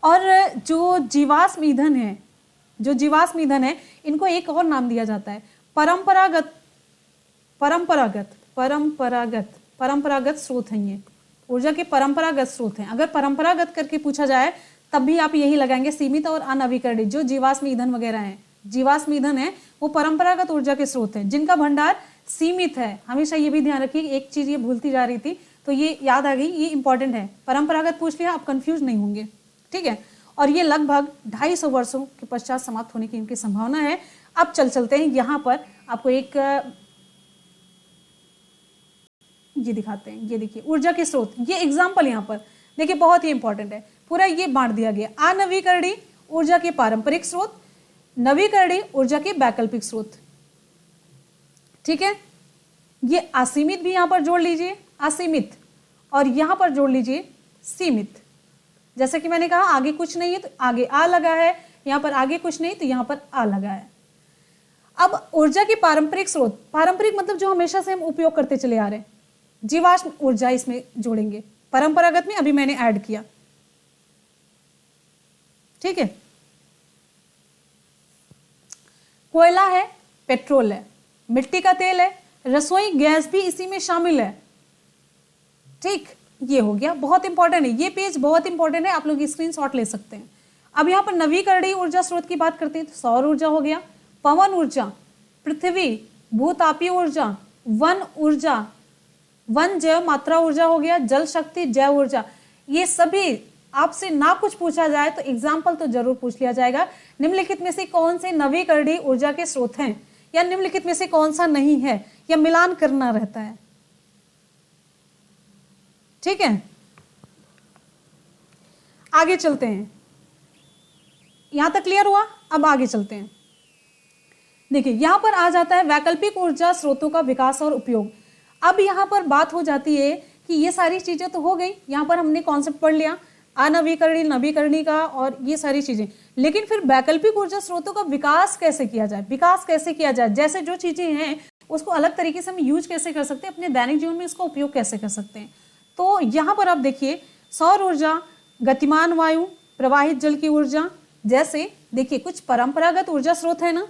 और जो जीवाश्म ईंधन है इनको एक और नाम दिया जाता है परंपरागत स्रोत हैं। ये ऊर्जा के परंपरागत स्रोत हैं। अगर परंपरागत करके पूछा जाए तब भी आप यही लगाएंगे, सीमित और अनवीकरणीय। जो जीवाश्म ईंधन वगैरह हैं, जीवाश्म ईंधन है वो परंपरागत ऊर्जा के स्रोत हैं जिनका भंडार सीमित है। हमेशा ये भी ध्यान रखिए, एक चीज ये भूलती जा रही थी तो ये याद आ गई, ये इंपॉर्टेंट है। परंपरागत पूछ लिया, आप कंफ्यूज नहीं होंगे। ठीक है। और ये लगभग 250 वर्षों के पश्चात समाप्त होने की इनकी संभावना है। अब चलते हैं यहाँ पर आपको एक ये दिखाते हैं। ये देखिए ऊर्जा के स्रोत, ये एग्जाम्पल यहाँ पर देखिए बहुत ही इंपॉर्टेंट है। पूरा ये बांट दिया गया, अनवीकरणीय ऊर्जा के पारंपरिक स्रोत, नवीकरणीय ऊर्जा के वैकल्पिक स्रोत। ठीक है। ये असीमित भी यहां पर जोड़ लीजिए, असीमित, और यहां पर जोड़ लीजिए सीमित। जैसे कि मैंने कहा आगे कुछ नहीं है तो आगे आ लगा है, यहां पर आगे कुछ नहीं तो यहां पर आ लगा है। अब ऊर्जा के पारंपरिक स्रोत, पारंपरिक मतलब जो हमेशा से हम उपयोग करते चले आ रहे हैं, जीवाश्म ऊर्जा इसमें जोड़ेंगे। परंपरागत में अभी मैंने ऐड किया। ठीक है। कोयला है, पेट्रोल है, मिट्टी का तेल है, रसोई गैस भी इसी में शामिल है। ठीक, ये हो गया, बहुत इंपॉर्टेंट है ये पेज, बहुत इंपॉर्टेंट है, आप लोग स्क्रीनशॉट ले सकते हैं। अब यहाँ पर नवीकरणीय ऊर्जा स्रोत की बात करते हैं तो सौर ऊर्जा हो गया, पवन ऊर्जा, पृथ्वी, भूतापीय ऊर्जा, वन जैव मात्रा ऊर्जा हो गया, जल शक्ति, जैव ऊर्जा। ये सभी आपसे ना कुछ पूछा जाए तो एग्जाम्पल तो जरूर पूछ लिया जाएगा। निम्नलिखित में से कौन से नवीकरणीय ऊर्जा के स्रोत हैं, या निम्नलिखित में से कौन सा नहीं है, या मिलान करना रहता है। ठीक है। आगे चलते हैं, यहां तक क्लियर हुआ। अब आगे चलते हैं। देखिए यहां पर आ जाता है वैकल्पिक ऊर्जा स्रोतों का विकास और उपयोग। अब यहां पर बात हो जाती है कि ये सारी चीजें तो हो गई, यहां पर हमने कॉन्सेप्ट पढ़ लिया अनवीकरणीय, नवीकरणीय का और ये सारी चीजें, लेकिन फिर वैकल्पिक ऊर्जा स्रोतों का विकास कैसे किया जाए, जैसे जो चीजें हैं उसको अलग तरीके से हम यूज कैसे कर सकते हैं, अपने दैनिक जीवन में इसका उपयोग कैसे कर सकते हैं। तो यहाँ पर आप देखिए सौर ऊर्जा, गतिमान वायु, प्रवाहित जल की ऊर्जा, जैसे देखिए कुछ परंपरागत ऊर्जा स्रोत है ना।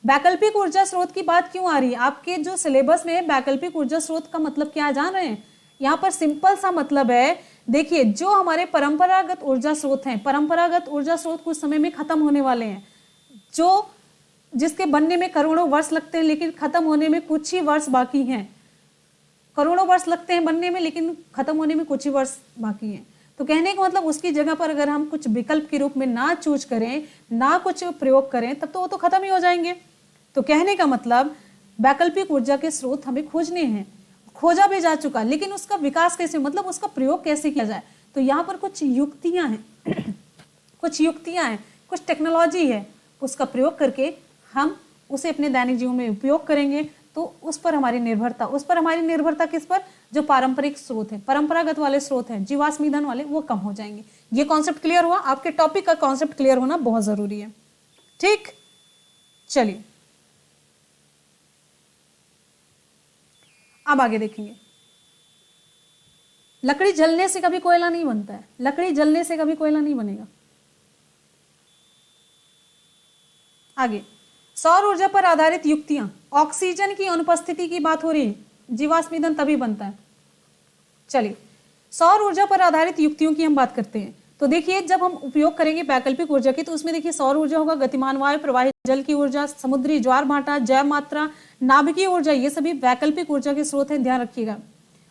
वैकल्पिक ऊर्जा स्रोत की बात क्यों आ रही है आपके जो सिलेबस में? वैकल्पिक ऊर्जा स्रोत का मतलब क्या जान रहे हैं? यहाँ पर सिंपल सा मतलब है, देखिए जो हमारे परंपरागत ऊर्जा स्रोत हैं, परंपरागत ऊर्जा स्रोत कुछ समय में खत्म होने वाले हैं, जो जिसके बनने में करोड़ों वर्ष लगते हैं लेकिन खत्म होने में कुछ ही वर्ष बाकी हैं। करोड़ों वर्ष लगते हैं बनने में लेकिन खत्म होने में कुछ ही वर्ष बाकी हैं। तो कहने का मतलब उसकी जगह पर अगर हम कुछ विकल्प के रूप में ना चूज करें, ना कुछ प्रयोग करें, तब तो वो तो खत्म ही हो जाएंगे। तो कहने का मतलब वैकल्पिक ऊर्जा के स्रोत हमें खोजने हैं, खोजा भी जा चुका, लेकिन उसका विकास कैसे, मतलब उसका प्रयोग कैसे किया जाए। तो यहाँ पर कुछ युक्तियां हैं कुछ युक्तियां हैं, कुछ टेक्नोलॉजी है, उसका प्रयोग करके हम उसे अपने दैनिक जीवन में उपयोग करेंगे। तो उस पर हमारी निर्भरता किस पर? जो पारंपरिक स्रोत है, परंपरागत वाले स्रोत हैं, जीवाश्म ईंधन वाले, वो कम हो जाएंगे। ये कॉन्सेप्ट क्लियर हुआ? आपके टॉपिक का कॉन्सेप्ट क्लियर होना बहुत जरूरी है। ठीक, चलिए अब आगे देखेंगे। लकड़ी जलने से कभी कोयला नहीं बनता है, लकड़ी जलने से कभी कोयला नहीं बनेगा। आगे सौर ऊर्जा पर आधारित युक्तियां, ऑक्सीजन की अनुपस्थिति की बात हो रही है, जीवाश्म ईंधन तभी बनता है। चलिए सौर ऊर्जा पर आधारित युक्तियों की हम बात करते हैं। तो देखिए जब हम उपयोग करेंगे वैकल्पिक ऊर्जा की, तो उसमें देखिए सौर ऊर्जा होगा, गतिमान वायु, प्रवाहित जल की ऊर्जा, समुद्री ज्वार भाटा, जैव मात्रा, नाभिकीय ऊर्जा, ये सभी वैकल्पिक ऊर्जा के स्रोत हैं, ध्यान रखिएगा।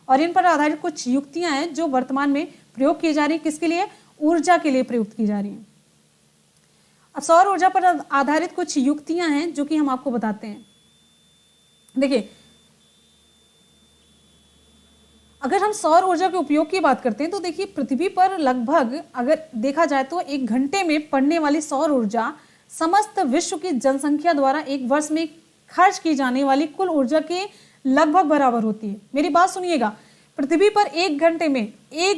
और इन पर आधारित कुछ युक्तियां हैं जो वर्तमान में प्रयोग की जा रही है। किसके लिए? ऊर्जा के लिए प्रयुक्त की जा रही है। अब सौर ऊर्जा पर आधारित कुछ युक्तियां हैं जो कि हम आपको बताते हैं। देखिए अगर हम सौर ऊर्जा के उपयोग की बात करते हैं तो देखिए पृथ्वी पर लगभग अगर देखा जाए तो 1 घंटे में पड़ने वाली सौर ऊर्जा समस्त विश्व की जनसंख्या द्वारा एक वर्ष में खर्च की जाने वाली कुल ऊर्जा के लगभग बराबर होती है। मेरी बात सुनिएगा, पृथ्वी पर 1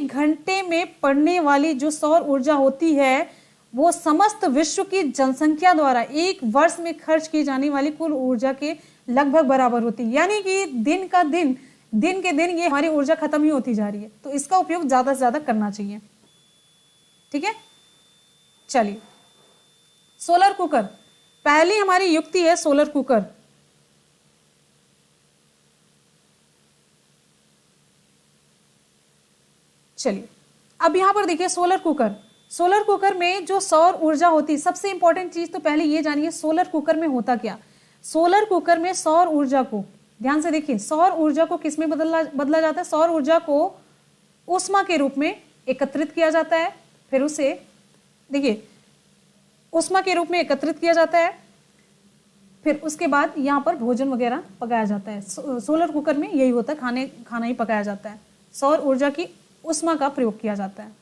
घंटे में पड़ने वाली जो सौर ऊर्जा होती है वो समस्त विश्व की जनसंख्या द्वारा एक वर्ष में खर्च की जाने वाली कुल ऊर्जा के लगभग बराबर होती है। यानी कि दिन के दिन ये हमारी ऊर्जा खत्म ही होती जा रही है। तो इसका उपयोग ज्यादा से ज्यादा करना चाहिए। ठीक है, चलिए सोलर कुकर, पहली हमारी युक्ति है सोलर कुकर। चलिए अब यहां पर देखिए सोलर कुकर में जो सौर ऊर्जा होती है, सबसे इंपॉर्टेंट चीज तो पहले ये जानिए सोलर कुकर में होता क्या। सोलर कुकर में सौर ऊर्जा को, ध्यान से देखिए, सौर ऊर्जा को किसमें बदला जाता है? सौर ऊर्जा को ऊष्मा के रूप में एकत्रित किया जाता है। फिर उसे देखिए ऊष्मा के रूप में एकत्रित किया जाता है, फिर उसके बाद यहाँ पर भोजन वगैरह पकाया जाता है। सोलर कुकर में यही होता है, खाना ही पकाया जाता है। सौर ऊर्जा की ऊष्मा का प्रयोग किया जाता है।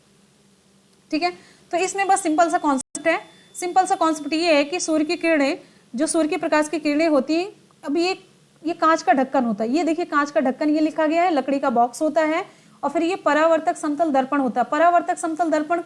ठीक है, तो इसमें बस सिंपल सा कॉन्सेप्ट है। सिंपल सा कॉन्सेप्ट ये है कि सूर्य की किरणें, जो सूर्य के प्रकाश की किरणें होती हैं, अब ये कांच का ढक्कन होता है। ये देखिए कांच का ढक्कन ये लिखा गया है, लकड़ी का बॉक्स होता है, और फिर ये परावर्तक समतल दर्पण होता है। परावर्तक समतल दर्पण,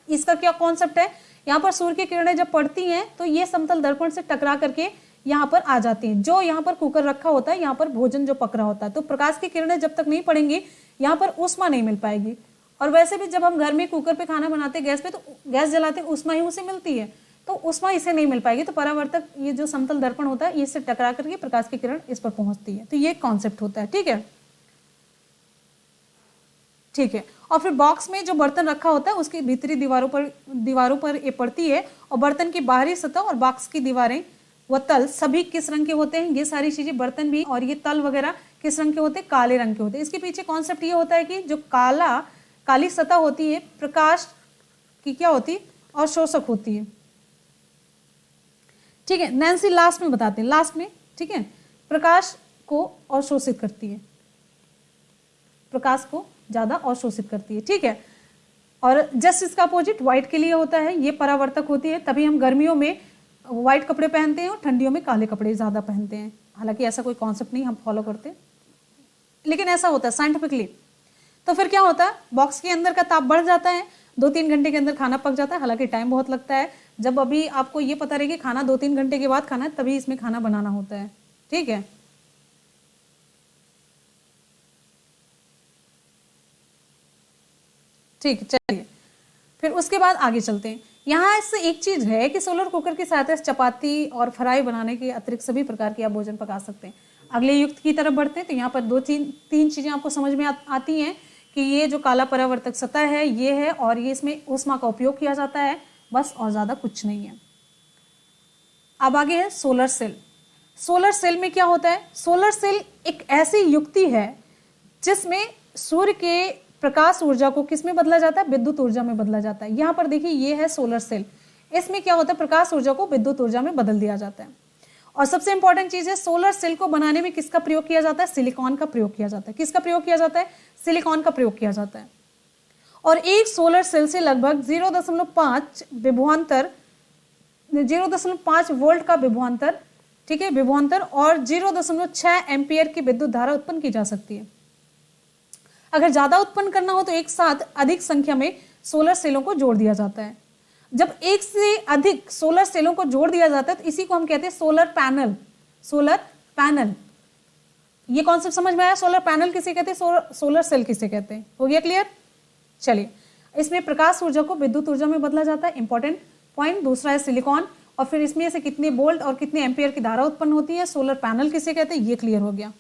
इसका क्या कॉन्सेप्ट है? यहाँ पर सूर्य की किरणें जब पड़ती हैं तो ये समतल दर्पण से टकरा करके यहाँ पर आ जाती हैं। जो यहाँ पर कुकर रखा होता है, यहाँ पर भोजन जो पक रहा होता है, तो प्रकाश की किरणें जब तक नहीं पड़ेंगी यहाँ पर ऊष्मा नहीं मिल पाएगी। और वैसे भी जब हम घर में कुकर पे खाना बनाते गैस पे, तो गैस जलाते ऊष्मा ही उसे मिलती है, तो ऊष्मा इसे नहीं मिल पाएगी। तो परावर्तक ये जो समतल दर्पण होता है, इससे टकरा करके प्रकाश की किरण इस पर पहुंचती है। तो ये कॉन्सेप्ट होता है। ठीक है, ठीक है। और फिर बॉक्स में जो बर्तन रखा होता है उसकी भीतरी दीवारों पर ये पड़ती है, और बर्तन की बाहरी सतह और बॉक्स की दीवारें व तल सभी किस रंग के होते हैं? ये सारी चीजें, बर्तन भी और ये तल वगैरह किस रंग के होते हैं? काले रंग के होते हैं। इसके पीछे कॉन्सेप्ट ये होता है कि जो काली सतह होती है प्रकाश की क्या होती है? अवशोषक होती है। ठीक है, नैन्सी लास्ट में बताते हैं, लास्ट में। ठीक है, प्रकाश को अवशोषित करती है, प्रकाश को ज्यादा अवशोषित करती है। ठीक है, और जस्ट इसका अपोजिट व्हाइट के लिए होता है, ये परावर्तक होती है। तभी हम गर्मियों में व्हाइट कपड़े पहनते हैं और ठंडियों में काले कपड़े ज्यादा पहनते हैं। हालांकि ऐसा कोई कॉन्सेप्ट नहीं हम फॉलो करते, लेकिन ऐसा होता है साइंटिफिकली। तो फिर क्या होता है? बॉक्स के अंदर का ताप बढ़ जाता है, 2-3 घंटे के अंदर खाना पक जाता है। हालांकि टाइम बहुत लगता है। जब अभी आपको ये पता रहे कि खाना 2-3 घंटे के बाद खाना है, तभी इसमें खाना बनाना होता है। ठीक है, ठीक है, चलिए फिर उसके बाद आगे चलते हैं। यहाँ इससे एक चीज है कि सोलर कुकर की सहायता से चपाती और फ्राई बनाने के अतिरिक्त सभी प्रकार के आप भोजन पका सकते हैं। अगले युक्त की तरफ बढ़ते हैं तो यहाँ पर तीन चीजें आपको समझ में आती हैं कि ये जो काला परावर्तक सतह है ये है, और ये इसमें ऊष्मा का उपयोग किया जाता है, बस, और ज्यादा कुछ नहीं है। अब आगे है सोलर सेल। सोलर सेल में क्या होता है? सोलर सेल एक ऐसी युक्ति है जिसमें सूर्य के प्रकाश ऊर्जा को किस में बदला जाता है? विद्युत ऊर्जा में बदला जाता है। यहाँ पर देखिए ये है सोलर सेल, इसमें क्या होता है? प्रकाश ऊर्जा को विद्युत ऊर्जा में बदल दिया जाता है। और सबसे इंपॉर्टेंट चीज है, सोलर सेल को बनाने में किसका प्रयोग किया जाता है? सिलिकॉन का प्रयोग किया जाता है। किसका प्रयोग किया जाता है? सिलिकॉन का प्रयोग किया जाता है। और एक सोलर सेल से लगभग 0.5 विभवांतर 0.5 वोल्ट का विभवांतर, ठीक है, विभवांतर और 0.6 एम्पियर की विद्युत धारा उत्पन्न की जा सकती है। अगर ज्यादा उत्पन्न करना हो तो एक साथ अधिक संख्या में सोलर सेलों को जोड़ दिया जाता है। जब एक से अधिक सोलर सेलों को जोड़ दिया जाता है तो इसी को हम कहते हैं सोलर पैनल। सोलर पैनल, ये कॉन्सेप्ट समझ में आया? सोलर पैनल किसे कहते हैं, सोलर सेल किसे कहते हैं? हो गया क्लियर? चलिए, इसमें प्रकाश ऊर्जा को विद्युत ऊर्जा में बदला जाता है, इंपॉर्टेंट पॉइंट। दूसरा है सिलिकॉन, और फिर इसमें से कितने वोल्ट और कितने एम्पियर की धारा उत्पन्न होती है, सोलर पैनल किसे कहते हैं, ये क्लियर हो गया,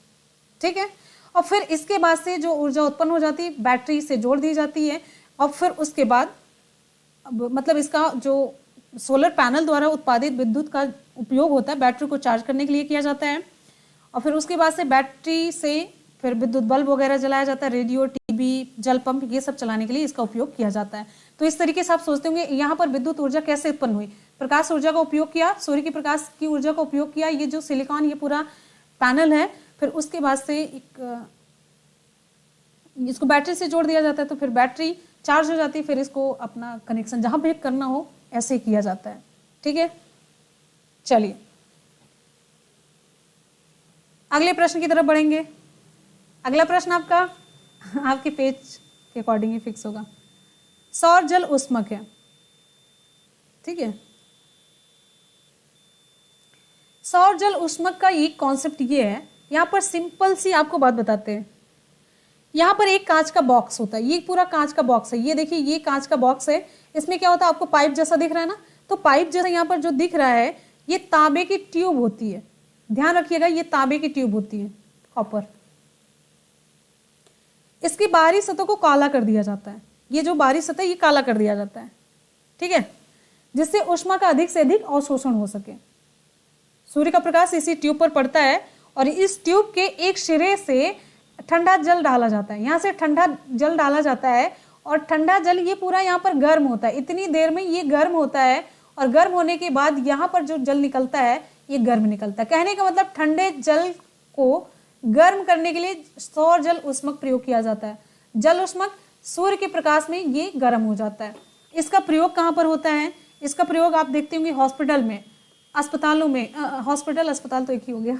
ठीक है। और फिर इसके बाद से जो ऊर्जा उत्पन्न हो जाती है बैटरी से जोड़ दी जाती है, और फिर उसके बाद मतलब इसका जो सोलर पैनल द्वारा उत्पादित विद्युत का उपयोग होता है बैटरी को चार्ज करने के लिए किया जाता है। और फिर उसके बाद से बैटरी से फिर विद्युत बल्ब वगैरह जलाया जाता है, रेडियो, टीवी, जल पंप, ये सब चलाने के लिए इसका उपयोग किया जाता है। तो इस तरीके से आप सोचते होंगे यहाँ पर विद्युत ऊर्जा कैसे उत्पन्न हुई। प्रकाश ऊर्जा का उपयोग किया, सूर्य की प्रकाश की ऊर्जा का उपयोग किया, ये जो सिलिकॉन ये पूरा पैनल है, फिर उसके बाद से इसको बैटरी से जोड़ दिया जाता है, तो फिर बैटरी चार्ज हो जाती है, फिर इसको अपना कनेक्शन जहां भी करना हो ऐसे ही किया जाता है, ठीक है। चलिए अगले प्रश्न की तरफ बढ़ेंगे। अगला प्रश्न आपका आपके पेज के अकॉर्डिंग ही फिक्स होगा। सौर जल ऊष्मक है, ठीक है। सौर जल ऊष्मक का एक कॉन्सेप्ट ये है, यहां पर सिंपल सी आपको बात बताते हैं। यहाँ पर एक कांच का बॉक्स होता है, ये पूरा कांच का बॉक्स है, ये देखिए ये कांच का बॉक्स है। इसमें क्या होता है, आपको पाइप जैसा दिख रहा है ना, तो पाइप जैसा यहाँ पर जो दिख रहा है ये तांबे की ट्यूब होती है, ध्यान रखिएगा, ये तांबे की ट्यूब होती है, कॉपर। इसकी बाहरी सतह को काला कर दिया जाता है, ये जो बाहरी सतह ये काला कर दिया जाता है, ठीक है, जिससे ऊष्मा का अधिक से अधिक अवशोषण हो सके। सूर्य का प्रकाश इसी ट्यूब पर पड़ता है और इस ट्यूब के एक सिरे से ठंडा जल डाला जाता है, यहाँ से ठंडा जल डाला जाता है, और ठंडा जल ये पूरा यहाँ पर गर्म होता है, इतनी देर में ये गर्म होता है, और गर्म होने के बाद यहाँ पर जो जल निकलता है ये गर्म निकलता है। कहने का मतलब ठंडे जल को गर्म करने के लिए सौर जल ऊष्मक प्रयोग किया जाता है। जल ऊष्मक सूर्य के प्रकाश में ये गर्म हो जाता है। इसका प्रयोग कहाँ पर होता है? इसका प्रयोग आप देखते होंगे हॉस्पिटल में, अस्पतालों में, हॉस्पिटल अस्पताल तो एक ही हो गया,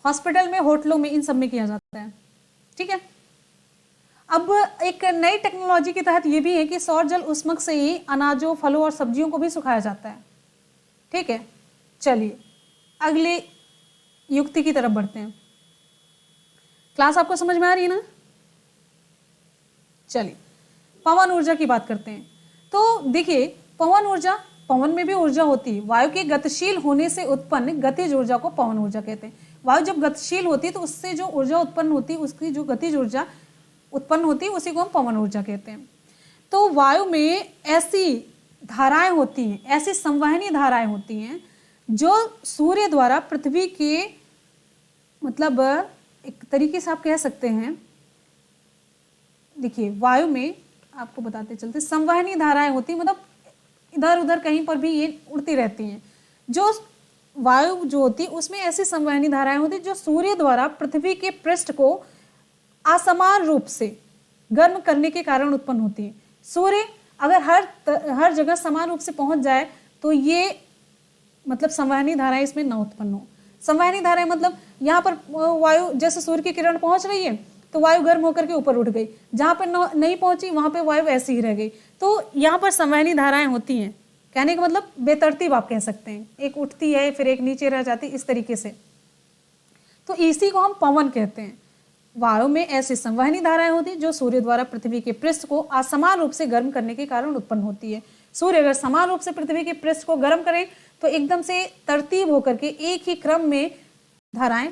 हॉस्पिटल में, होटलों में, इन सब में किया जाता है, ठीक है। अब एक नई टेक्नोलॉजी के तहत ये भी है कि सौर जल ऊष्मक से ही अनाजों, फलों और सब्जियों को भी सुखाया जाता है, ठीक है। चलिए अगले युक्ति की तरफ बढ़ते हैं। क्लास आपको समझ में आ रही है ना? चलिए पवन ऊर्जा की बात करते हैं। तो देखिए पवन ऊर्जा, पवन में भी ऊर्जा होती है, वायु के गतिशील होने से उत्पन्न गतिज ऊर्जा को पवन ऊर्जा कहते हैं। वायु जब गतिशील होती है तो उससे जो ऊर्जा उत्पन्न होती है, उसकी जो गतिज ऊर्जा उत्पन्न होती है उसी को हम पवन ऊर्जा कहते हैं। तो वायु में ऐसी धाराएं होती हैं, ऐसी संवहनी धाराएं होती हैं जो सूर्य द्वारा पृथ्वी के, मतलब एक तरीके से आप कह सकते हैं, देखिए वायु में आपको बताते चलते संवहनी धाराएं होती हैं, मतलब इधर उधर कहीं पर भी ये उड़ती रहती हैं। जो वायु जो होती है उसमें ऐसी संवहनी धाराएं होती जो सूर्य द्वारा पृथ्वी के पृष्ठ को असमान रूप से गर्म करने के कारण उत्पन्न होती है। सूर्य अगर हर जगह समान रूप से पहुंच जाए तो ये मतलब संवहनी धाराएं इसमें न उत्पन्न हो। संवहनी धाराएं मतलब यहाँ पर वायु जैसे सूर्य की किरण पहुंच रही है तो वायु गर्म होकर के ऊपर उठ गई, जहां पर नहीं पहुंची वहां पे वायु ऐसी ही रह गई। तो यहाँ पर संवहनी धाराएं होती हैं, कहने का मतलब बेतरतीब आप कह सकते हैं, एक उठती है फिर एक नीचे रह जाती, इस तरीके से। तो इसी को हम पवन कहते हैं। वायु में ऐसी संवहनी धाराएं होती हैं जो सूर्य द्वारा पृथ्वी के पृष्ठ को असमान रूप से गर्म करने के कारण उत्पन्न होती है। सूर्य अगर समान रूप से पृथ्वी के पृष्ठ को गर्म करे तो एकदम से तरतीब होकर के एक ही क्रम में धाराएं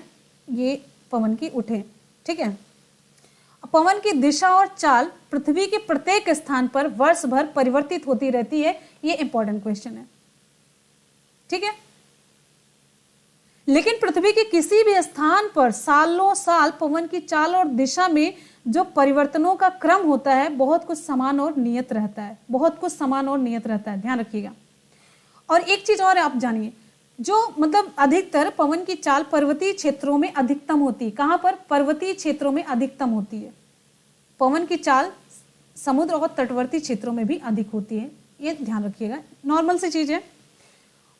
ये पवन की उठे। ठीक है, पवन की दिशा और चाल पृथ्वी के प्रत्येक स्थान पर वर्ष भर परिवर्तित होती रहती है। ये इंपॉर्टेंट क्वेश्चन है। ठीक है, लेकिन पृथ्वी के किसी भी स्थान पर सालों साल पवन की चाल और दिशा में जो परिवर्तनों का क्रम होता है बहुत कुछ समान और नियत रहता है, बहुत कुछ समान और नियत रहता है, ध्यान रखिएगा। और एक चीज और आप जानिए, जो मतलब अधिकतर पवन की चाल पर्वतीय क्षेत्रों में अधिकतम होती है। कहां पर? पर्वतीय क्षेत्रों में अधिकतम होती है। पवन की चाल समुद्र और तटवर्ती क्षेत्रों में भी अधिक होती है, ये ध्यान रखिएगा, नॉर्मल सी चीज है।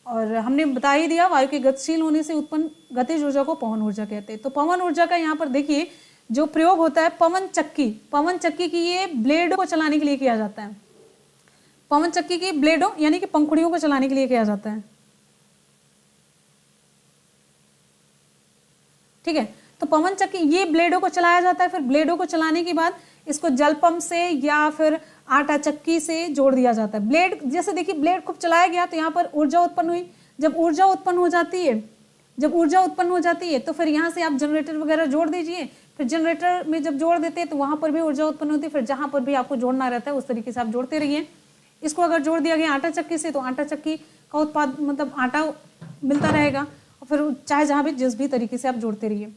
और हमने बता ही दिया वायु के गतिशील होने से उत्पन्न गतिज ऊर्जा को पवन ऊर्जा कहते हैं। तो पवन ऊर्जा का यहाँ पर देखिए जो प्रयोग होता है पवन चक्की की ये ब्लेडों को चलाने के लिए किया जाता है। पवन चक्की की ब्लेडों यानी कि पंखुड़ियों को चलाने के लिए किया जाता है। ठीक है, तो पवन चक्की ये ब्लेडों को चलाया जाता है। फिर ब्लेडों को चलाने के बाद इसको जल पंप से या फिर आटा चक्की से जोड़ दिया जाता है। ब्लेड जैसे देखिए ब्लेड खूब चलाया गया तो यहाँ पर ऊर्जा उत्पन्न हुई। जब ऊर्जा उत्पन्न हो जाती है तो फिर यहाँ से आप जनरेटर वगैरह जोड़ दीजिए। फिर जनरेटर में जब जोड़ देते हैं तो वहां पर भी ऊर्जा उत्पन्न होती है। फिर जहां पर भी आपको जोड़ना रहता है उस तरीके से आप जोड़ते रहिए। इसको अगर जोड़ दिया गया आटा चक्की से तो आटा चक्की का उत्पाद मतलब आटा मिलता रहेगा। और फिर चाहे जहां भी जिस भी तरीके से आप जोड़ते रहिए।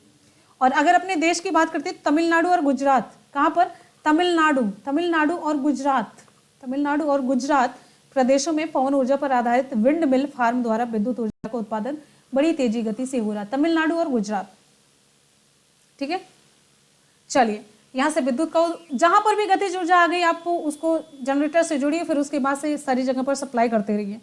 और अगर अपने देश की बात करते हैं तमिलनाडु और गुजरात, कहां पर? तमिलनाडु और गुजरात प्रदेशों में पवन ऊर्जा पर आधारित विंड मिल फार्म द्वारा विद्युत ऊर्जा का उत्पादन बड़ी तेजी गति से हो रहा है। तमिलनाडु और गुजरात। ठीक है, चलिए यहां से विद्युत का जहां पर भी गतिज ऊर्जा आ गई आपको उसको जनरेटर से जोड़िए। फिर उसके बाद से सारी जगह पर सप्लाई करते रहिए।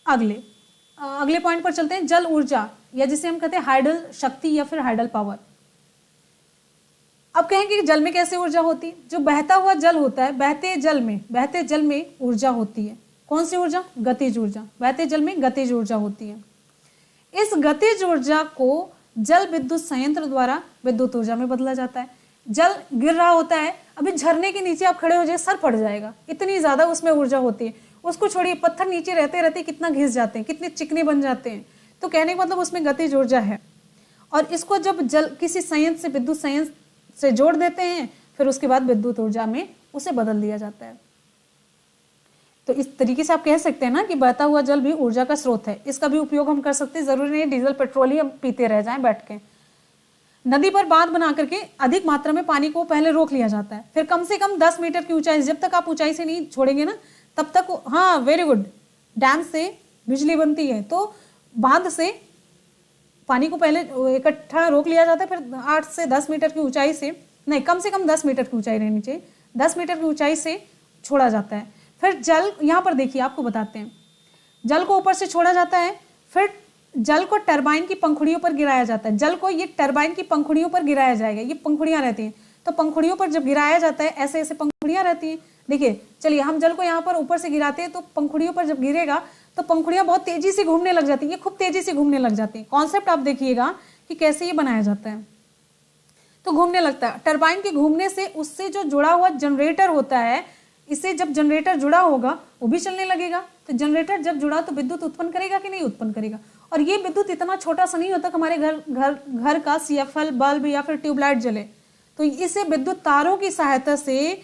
अगले पॉइंट पर चलते हैं, जल ऊर्जा या जिसे हम कहते हैं हाइडल शक्ति या फिर हाइडल पावर। अब कहेंगे कि जल में कैसे ऊर्जा होती है? जो बहता हुआ जल होता है, बहते जल में ऊर्जा होती है। कौन सी ऊर्जा? गतिज ऊर्जा। बहते जल में गतिज ऊर्जा होती है। इस गतिज ऊर्जा को जल विद्युत संयंत्र द्वारा विद्युत ऊर्जा में बदला जाता है। जल गिर रहा होता है, अभी झरने के नीचे आप खड़े हो जाए सर फट जाएगा, इतनी ज्यादा उसमें ऊर्जा होती है। उसको छोड़िए, पत्थर नीचे रहते रहते कितना घिस जाते हैं, कितने चिकने बन जाते हैं। तो कहने का मतलब उसमें गतिज ऊर्जा है। और इसको जब जल किसी संयंत्र से विद्युत संयंत्र से जोड़ देते हैं फिर उसके बाद विद्युत ऊर्जा में उसे बदल दिया जाता है। तो इस तरीके से आप कह सकते हैं ना कि बहता हुआ जल भी ऊर्जा का स्रोत है। इसका भी उपयोग हम कर सकते हैं, जरूरी नहीं डीजल पेट्रोल ही हम पीते रह जाएं बैठ के। नदी पर बांध बना करके अधिक मात्रा में पानी को पहले रोक लिया जाता है। फिर कम से कम 10 मीटर की ऊंचाई, जब तक आप ऊंचाई से नहीं छोड़ेंगे ना तब तक, हाँ वेरी गुड, डैम से बिजली बनती है तो बांध से पानी को पहले इकट्ठा रोक लिया जाता है। फिर 8 से 10 मीटर की ऊंचाई से, नहीं कम से कम 10 मीटर की ऊंचाई रहनी चाहिए, 10 मीटर की ऊंचाई से छोड़ा जाता है। फिर जल, यहाँ पर देखिए आपको बताते हैं, जल को ऊपर से छोड़ा जाता है। फिर जल को टरबाइन की पंखुड़ियों पर गिराया जाता है। जल को ये टरबाइन की पंखुड़ियों पर गिराया जाएगा। ये पंखुड़ियां रहती हैं तो पंखुड़ियों पर जब गिराया जाता है ऐसे ऐसे पंखुड़ियां रहती हैं। देखिए चलिए हम जल को यहाँ पर ऊपर से गिराते हैं तो पंखुड़ियों पर जब गिरेगा तो पंखुड़ियां बहुत तेजी से घूमने लग जाती है। ये खूब तेजी से घूमने लग जाती है। कॉन्सेप्ट आप देखिएगा कि कैसे ये बनाया जाता है। तो घूमने लगता है, टरबाइन के घूमने से उससे जो जुड़ा हुआ जनरेटर होता है, इससे जब जनरेटर जुड़ा होगा वो भी चलने लगेगा। तो जनरेटर जब जुड़ा तो विद्युत उत्पन्न करेगा कि नहीं उत्पन्न करेगा। और ये विद्युत इतना छोटा सा नहीं होता कि हमारे घर का CFL बल्ब या फिर ट्यूबलाइट जले। तो इसे विद्युत तारों की सहायता से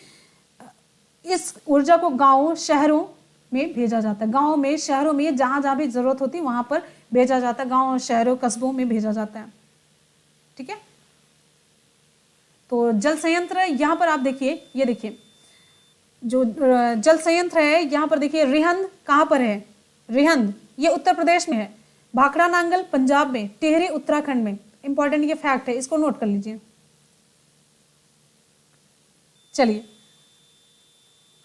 इस ऊर्जा को गांवों शहरों में भेजा जाता है। गांवों में शहरों में जहां जहां भी जरूरत होती है वहां पर भेजा जाता है। गांवों शहरों कस्बों में भेजा जाता है। ठीक है, तो जल संयंत्र यहाँ पर आप देखिए, ये देखिए जो जल संयंत्र है यहाँ पर देखिए, रिहंद कहाँ पर है? रिहंद ये उत्तर प्रदेश में है, भाखड़ा नांगल पंजाब में, टिहरी उत्तराखंड में। इंपॉर्टेंट ये फैक्ट है, इसको नोट कर लीजिए। चलिए,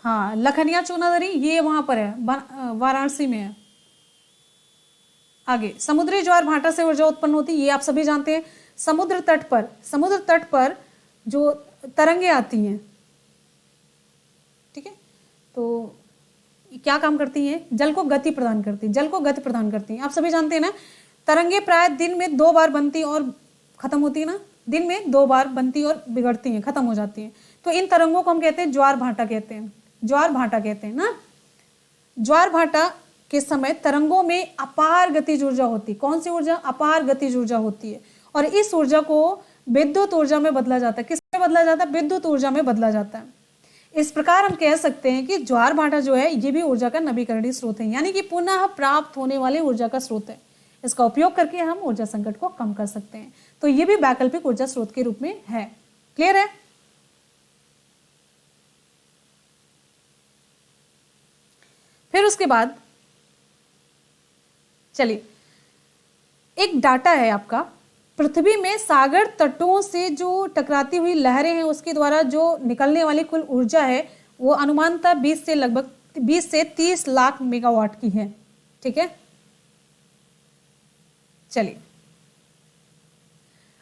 हाँ लखनिया चूनादरी ये वहां पर है, वाराणसी में है। आगे समुद्री ज्वार भाटा से ऊर्जा उत्पन्न होती है, ये आप सभी जानते हैं। समुद्र तट पर जो तरंगे आती हैं, ठीक है, तो क्या काम करती हैं? जल को गति प्रदान करती हैं, जल को गति प्रदान करती हैं। आप सभी जानते हैं ना, तरंगे प्राय दिन में 2 बार बनती और खत्म होती है ना, दिन में 2 बार बनती और बिगड़ती हैं, खत्म हो जाती हैं। तो इन तरंगों को हम कहते हैं ज्वार भाटा कहते हैं, ज्वार भाटा कहते हैं ना। ज्वार भाटा के समय तरंगों में अपार गतिज ऊर्जा होती है। कौन सी ऊर्जा? अपार गतिज ऊर्जा होती है। और इस ऊर्जा को विद्युत ऊर्जा में बदला जाता है। किसमें बदला जाता है? विद्युत ऊर्जा में बदला जाता है। इस प्रकार हम कह सकते हैं कि ज्वार भाटा जो है ये भी ऊर्जा का नवीकरणीय स्रोत है, यानी कि पुनः प्राप्त होने वाले ऊर्जा का स्रोत है। इसका उपयोग करके हम ऊर्जा संकट को कम कर सकते हैं। तो ये भी वैकल्पिक ऊर्जा स्रोत के रूप में है। क्लियर है? फिर उसके बाद चलिए, एक डाटा है आपका, पृथ्वी में सागर तटों से जो टकराती हुई लहरें हैं उसके द्वारा जो निकलने वाली कुल ऊर्जा है वो अनुमानतः 20 से लगभग 20 से 30 लाख मेगावाट की है। ठीक है, चलिए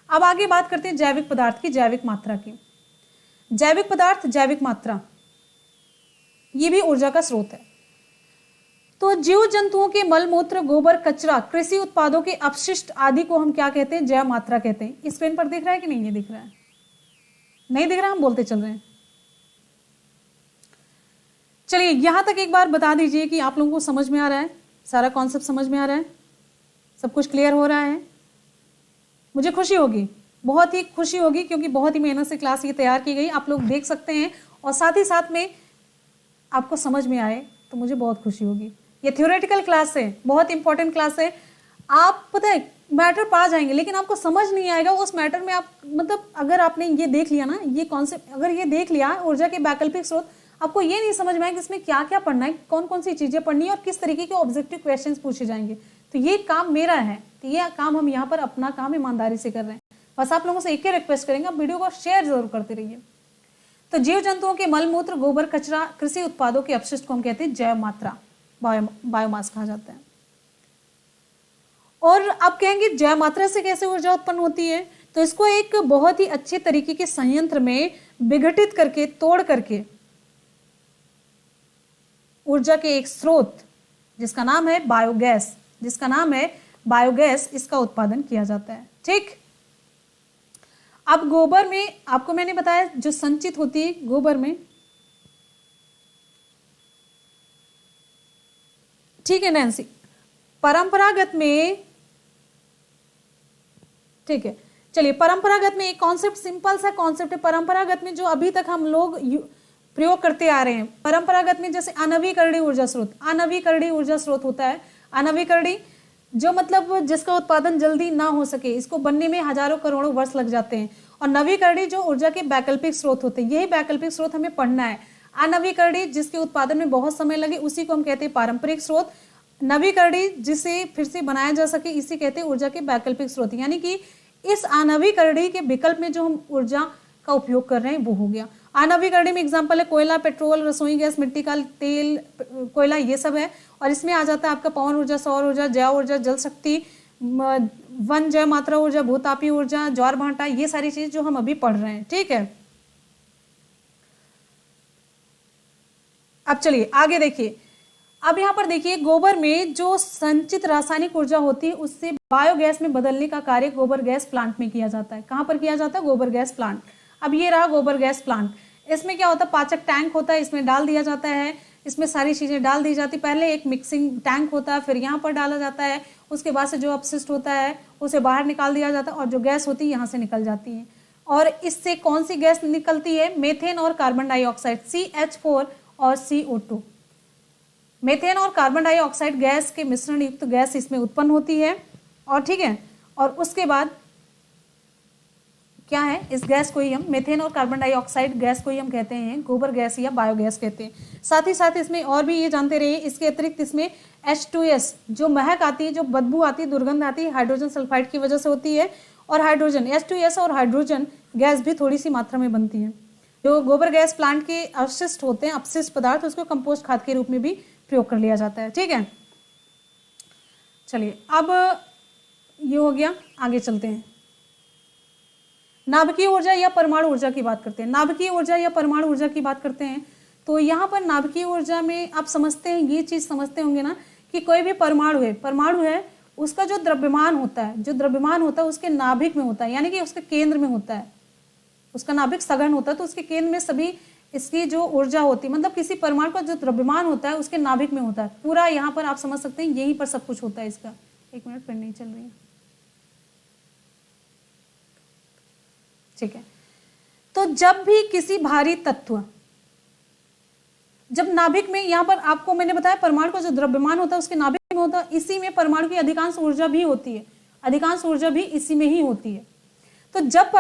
अब आगे बात करते हैं जैविक पदार्थ की, जैविक मात्रा की। जैविक पदार्थ, जैविक मात्रा, ये भी ऊर्जा का स्रोत है। तो जीव जंतुओं के मल मूत्र, गोबर, कचरा, कृषि उत्पादों के अपशिष्ट आदि को हम क्या कहते हैं? जैव मात्रा कहते हैं। स्क्रीन पर दिख रहा है कि नहीं? ये दिख रहा है, नहीं दिख रहा? हम बोलते चल रहे हैं। चलिए यहां तक एक बार बता दीजिए कि आप लोगों को समझ में आ रहा है, सारा कॉन्सेप्ट समझ में आ रहा है, सब कुछ क्लियर हो रहा है। मुझे खुशी होगी, बहुत ही खुशी होगी, क्योंकि बहुत ही मेहनत से क्लास ये तैयार की गई, आप लोग देख सकते हैं और साथ ही साथ में आपको समझ में आए तो मुझे बहुत खुशी होगी। ये थ्योरेटिकल क्लास है, बहुत इंपॉर्टेंट क्लास है। आप पता है मैटर पा जाएंगे लेकिन आपको समझ नहीं आएगा उस मैटर में। आप मतलब अगर आपने ये देख लिया ना, ये कॉन्सेप्ट अगर ये देख लिया ऊर्जा के वैकल्पिक स्रोत, आपको ये नहीं समझ में आएगा कि इसमें क्या क्या पढ़ना है, कौन कौन सी चीजें पढ़नी है और किस तरीके के ऑब्जेक्टिव क्वेश्चंस पूछे जाएंगे। तो ये काम मेरा है, तो ये काम हम यहाँ पर अपना काम ईमानदारी से कर रहे हैं। बस आप लोगों से एक ही रिक्वेस्ट करेंगे, आप वीडियो को शेयर जरूर करते रहिए। तो जीव जंतुओं के मल मूत्र, गोबर, कचरा, कृषि उत्पादों के अपशिष्ट को हम कहते हैं जैव मात्रा, बायोमास कहा जाता है। और आप कहेंगे जैव मात्रा से कैसे ऊर्जा उत्पन्न होती है? तो इसको एक बहुत ही अच्छे तरीके के संयंत्र में विघटित करके, तोड़ करके ऊर्जा के एक स्रोत जिसका नाम है बायोगैस, जिसका नाम है बायोगैस, इसका उत्पादन किया जाता है। ठीक, अब गोबर में आपको मैंने बताया जो संचित होती है गोबर में, ठीक है नैन्सी, परंपरागत में, ठीक है चलिए, परंपरागत में एक कॉन्सेप्ट, सिंपल सा कॉन्सेप्ट है परंपरागत में जो अभी तक हम लोग प्रयोग करते आ रहे हैं। परंपरागत में जैसे अनवीकरणीय ऊर्जा स्रोत, अनवीकरणीय ऊर्जा स्रोत होता है। अनवीकरणीय जो मतलब जिसका उत्पादन जल्दी ना हो सके, इसको बनने में हजारों करोड़ों वर्ष लग जाते हैं। और नवीकरणीय जो ऊर्जा के वैकल्पिक स्रोत होते हैं, यही वैकल्पिक स्रोत हमें पढ़ना है। अनवीकरणीय जिसके उत्पादन में बहुत समय लगे उसी को हम कहते हैं पारंपरिक स्रोत। नवीकरणीय जिसे फिर से बनाया जा सके इसे कहते हैं ऊर्जा के वैकल्पिक स्रोत। यानी कि इस अनवीकरणीय के विकल्प में जो हम ऊर्जा का उपयोग कर रहे हैं वो हो गया। अनवीकरणीय में एग्जांपल है कोयला, पेट्रोल, रसोई गैस, मिट्टी का तेल, कोयला, ये सब है। और इसमें आ जाता है आपका पवन ऊर्जा, सौर ऊर्जा, जैव ऊर्जा, जल शक्ति, वन जैव मात्रा ऊर्जा, भूतापीय ऊर्जा, ज्वार भाटा, ये सारी चीज जो हम अभी पढ़ रहे हैं। ठीक है, अब चलिए आगे देखिए। अब यहाँ पर देखिए गोबर में जो संचित रासायनिक ऊर्जा होती है उससे बायोगैस में बदलने का कार्य गोबर गैस प्लांट में किया जाता है। कहाँ पर किया जाता है? गोबर गैस प्लांट। अब ये रहा गोबर गैस प्लांट। इसमें क्या होता है? पाचक टैंक होता है, इसमें डाल दिया जाता है, इसमें सारी चीजें डाल दी जाती। पहले एक मिक्सिंग टैंक होता है, फिर यहाँ पर डाला जाता है, उसके बाद से जो अपशिष्ट होता है उसे बाहर निकाल दिया जाता है और जो गैस होती है यहाँ से निकल जाती है। और इससे कौन सी गैस निकलती है? मेथेन और कार्बन डाइऑक्साइड, CH4 और CO2। मेथेन और कार्बन डाइऑक्साइड गैस के मिश्रण युक्त गैस इसमें उत्पन्न होती है। और ठीक है, और उसके बाद क्या है? इस गैस को ही हम, मेथेन और कार्बन डाइऑक्साइड गैस को ही हम कहते हैं गोबर गैस या बायोगैस कहते हैं। साथ ही साथ इसमें और भी ये जानते रहिए, इसके अतिरिक्त इसमें H2S जो महक आती है, जो बदबू आती है, दुर्गंध आती है, हाइड्रोजन सल्फाइड की वजह से होती है। और हाइड्रोजन, H2S और हाइड्रोजन गैस भी थोड़ी सी मात्रा में बनती है। जो गोबर गैस प्लांट के अवशिष्ट होते हैं, अपशिष्ट पदार्थ, उसको कंपोस्ट खाद के रूप में भी प्रयोग कर लिया जाता है। ठीक है, चलिए अब ये हो गया, आगे चलते हैं। नाभिकीय ऊर्जा या परमाणु ऊर्जा की बात करते हैं। नाभिकीय ऊर्जा या परमाणु ऊर्जा की बात करते हैं तो यहाँ पर नाभिकीय ऊर्जा में आप समझते हैं, ये चीज समझते होंगे ना कि कोई भी परमाणु है उसका जो द्रव्यमान होता है उसके नाभिक में होता है, यानी कि उसके केंद्र में होता है, उसका नाभिक सघन होता है, तो उसके केंद्र में सभी इसकी जो ऊर्जा होती है, मतलब किसी परमाणु का जो द्रव्यमान होता है उसके नाभिक में होता है। पूरा यहाँ पर आप समझ सकते हैं, यहीं पर सब कुछ होता है इसका। एक मिनट, पेन नहीं चल रही है, ठीक है। तो जब भी किसी भारी तत्व, जब नाभिक में, यहाँ पर आपको मैंने बताया परमाणु का जो द्रव्यमान होता है उसके नाभिक में होता है, इसी में परमाणु की अधिकांश ऊर्जा भी होती है, अधिकांश ऊर्जा भी इसी में ही होती है। तो जब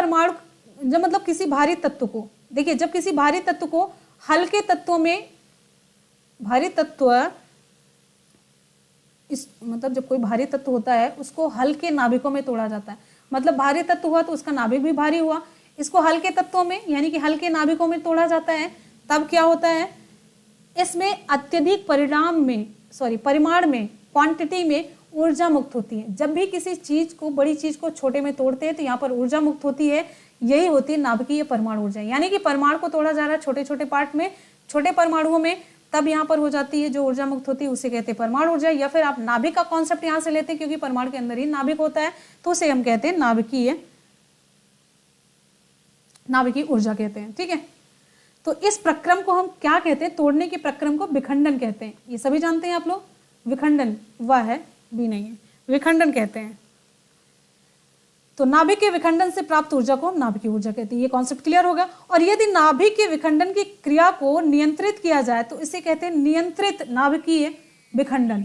मतलब किसी भारी तत्व को, देखिए जब किसी भारी तत्व को हल्के तत्वों में, भारी तत्व मतलब जब कोई भारी तत्व होता है उसको हल्के नाभिकों में तोड़ा जाता है, मतलब भारी तत्व हुआ तो उसका नाभिक भी भारी हुआ, इसको हल्के तत्वों में यानी कि हल्के नाभिकों में तोड़ा जाता है। तब क्या होता है, इसमें अत्यधिक परिमाण में, क्वांटिटी में ऊर्जा मुक्त होती है। जब भी किसी चीज को, बड़ी चीज को छोटे में तोड़ते हैं तो यहाँ पर ऊर्जा मुक्त होती है, यही होती है नाभिकीय परमाणु ऊर्जा। यानी कि परमाणु को तोड़ा जा रहा है छोटे छोटे पार्ट में, छोटे परमाणुओं में, तब यहाँ पर हो जाती है जो ऊर्जा मुक्त होती है उसे कहते हैं परमाणु ऊर्जा। या फिर आप नाभिक का कॉन्सेप्ट यहाँ से लेते हैं, क्योंकि परमाणु के अंदर ही नाभिक होता है, तो उसे हम कहते हैं नाभिकीय ऊर्जा कहते हैं, ठीक है। तो इस प्रक्रम को हम क्या कहते हैं, तोड़ने के प्रक्रम को विखंडन कहते हैं। ये सभी जानते हैं आप लोग, विखंडन, वह है भी नहीं है, विखंडन कहते हैं। तो नाभिक के विखंडन से प्राप्त ऊर्जा को हम नाभिकीय ऊर्जा कहते हैं। ये कॉन्सेप्ट क्लियर होगा। और यदि नाभिक के विखंडन की क्रिया को नियंत्रित किया जाए तो इसे कहते हैं नियंत्रित नाभिकीय विखंडन।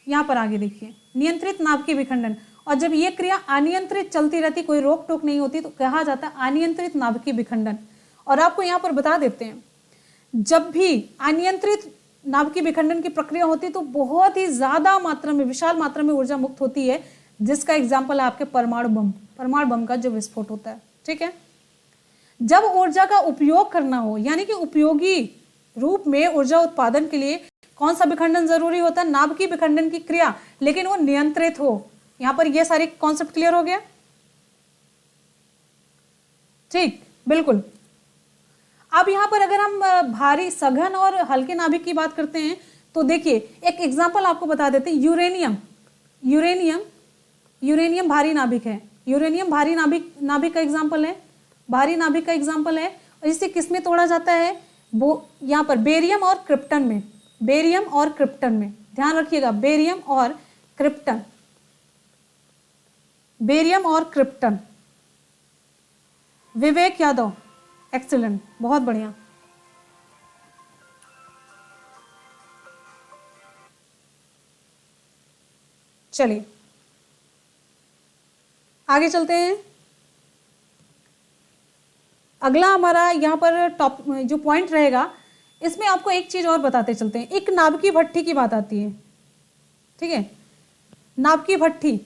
यहाँ पर आगे देखिए, नियंत्रित नाभिकीय विखंडन। और जब ये क्रिया अनियंत्रित चलती रहती, कोई रोक टोक नहीं होती, तो कहा जाता है अनियंत्रित नाभिकीय विखंडन। और आपको यहाँ पर बता देते हैं, जब भी अनियंत्रित नाभिकीय विखंडन की प्रक्रिया होती है तो बहुत ही ज्यादा मात्रा में, विशाल मात्रा में ऊर्जा मुक्त होती है, जिसका एग्जाम्पल है आपके परमाणु बम का जो विस्फोट होता है, ठीक है। जब ऊर्जा का उपयोग करना हो, यानी कि उपयोगी रूप में ऊर्जा उत्पादन के लिए कौन सा विखंडन जरूरी होता है, नाभिकीय विखंडन की क्रिया, लेकिन वो नियंत्रित हो। यहां पर ये सारे कॉन्सेप्ट क्लियर हो गया, ठीक, बिल्कुल। अब यहां पर अगर हम भारी, सघन और हल्के नाभिक की बात करते हैं तो देखिए एक एग्जांपल आपको बता देते हैं, यूरेनियम भारी नाभिक है, यूरेनियम भारी नाभिक का एग्जांपल है, भारी नाभिक का एग्जांपल है। और इसे किसमें तोड़ा जाता है, वो यहां पर बेरियम और क्रिप्टन में, ध्यान रखिएगा, बेरियम और क्रिप्टन। विवेक यादव, एक्सीलेंट, बहुत बढ़िया। चलिए आगे चलते हैं। अगला हमारा यहाँ पर जो पॉइंट रहेगा, इसमें आपको एक चीज और बताते चलते हैं। एक नाभिकीय भट्ठी की बात आती है, ठीक है, नाभिकीय भट्ठी।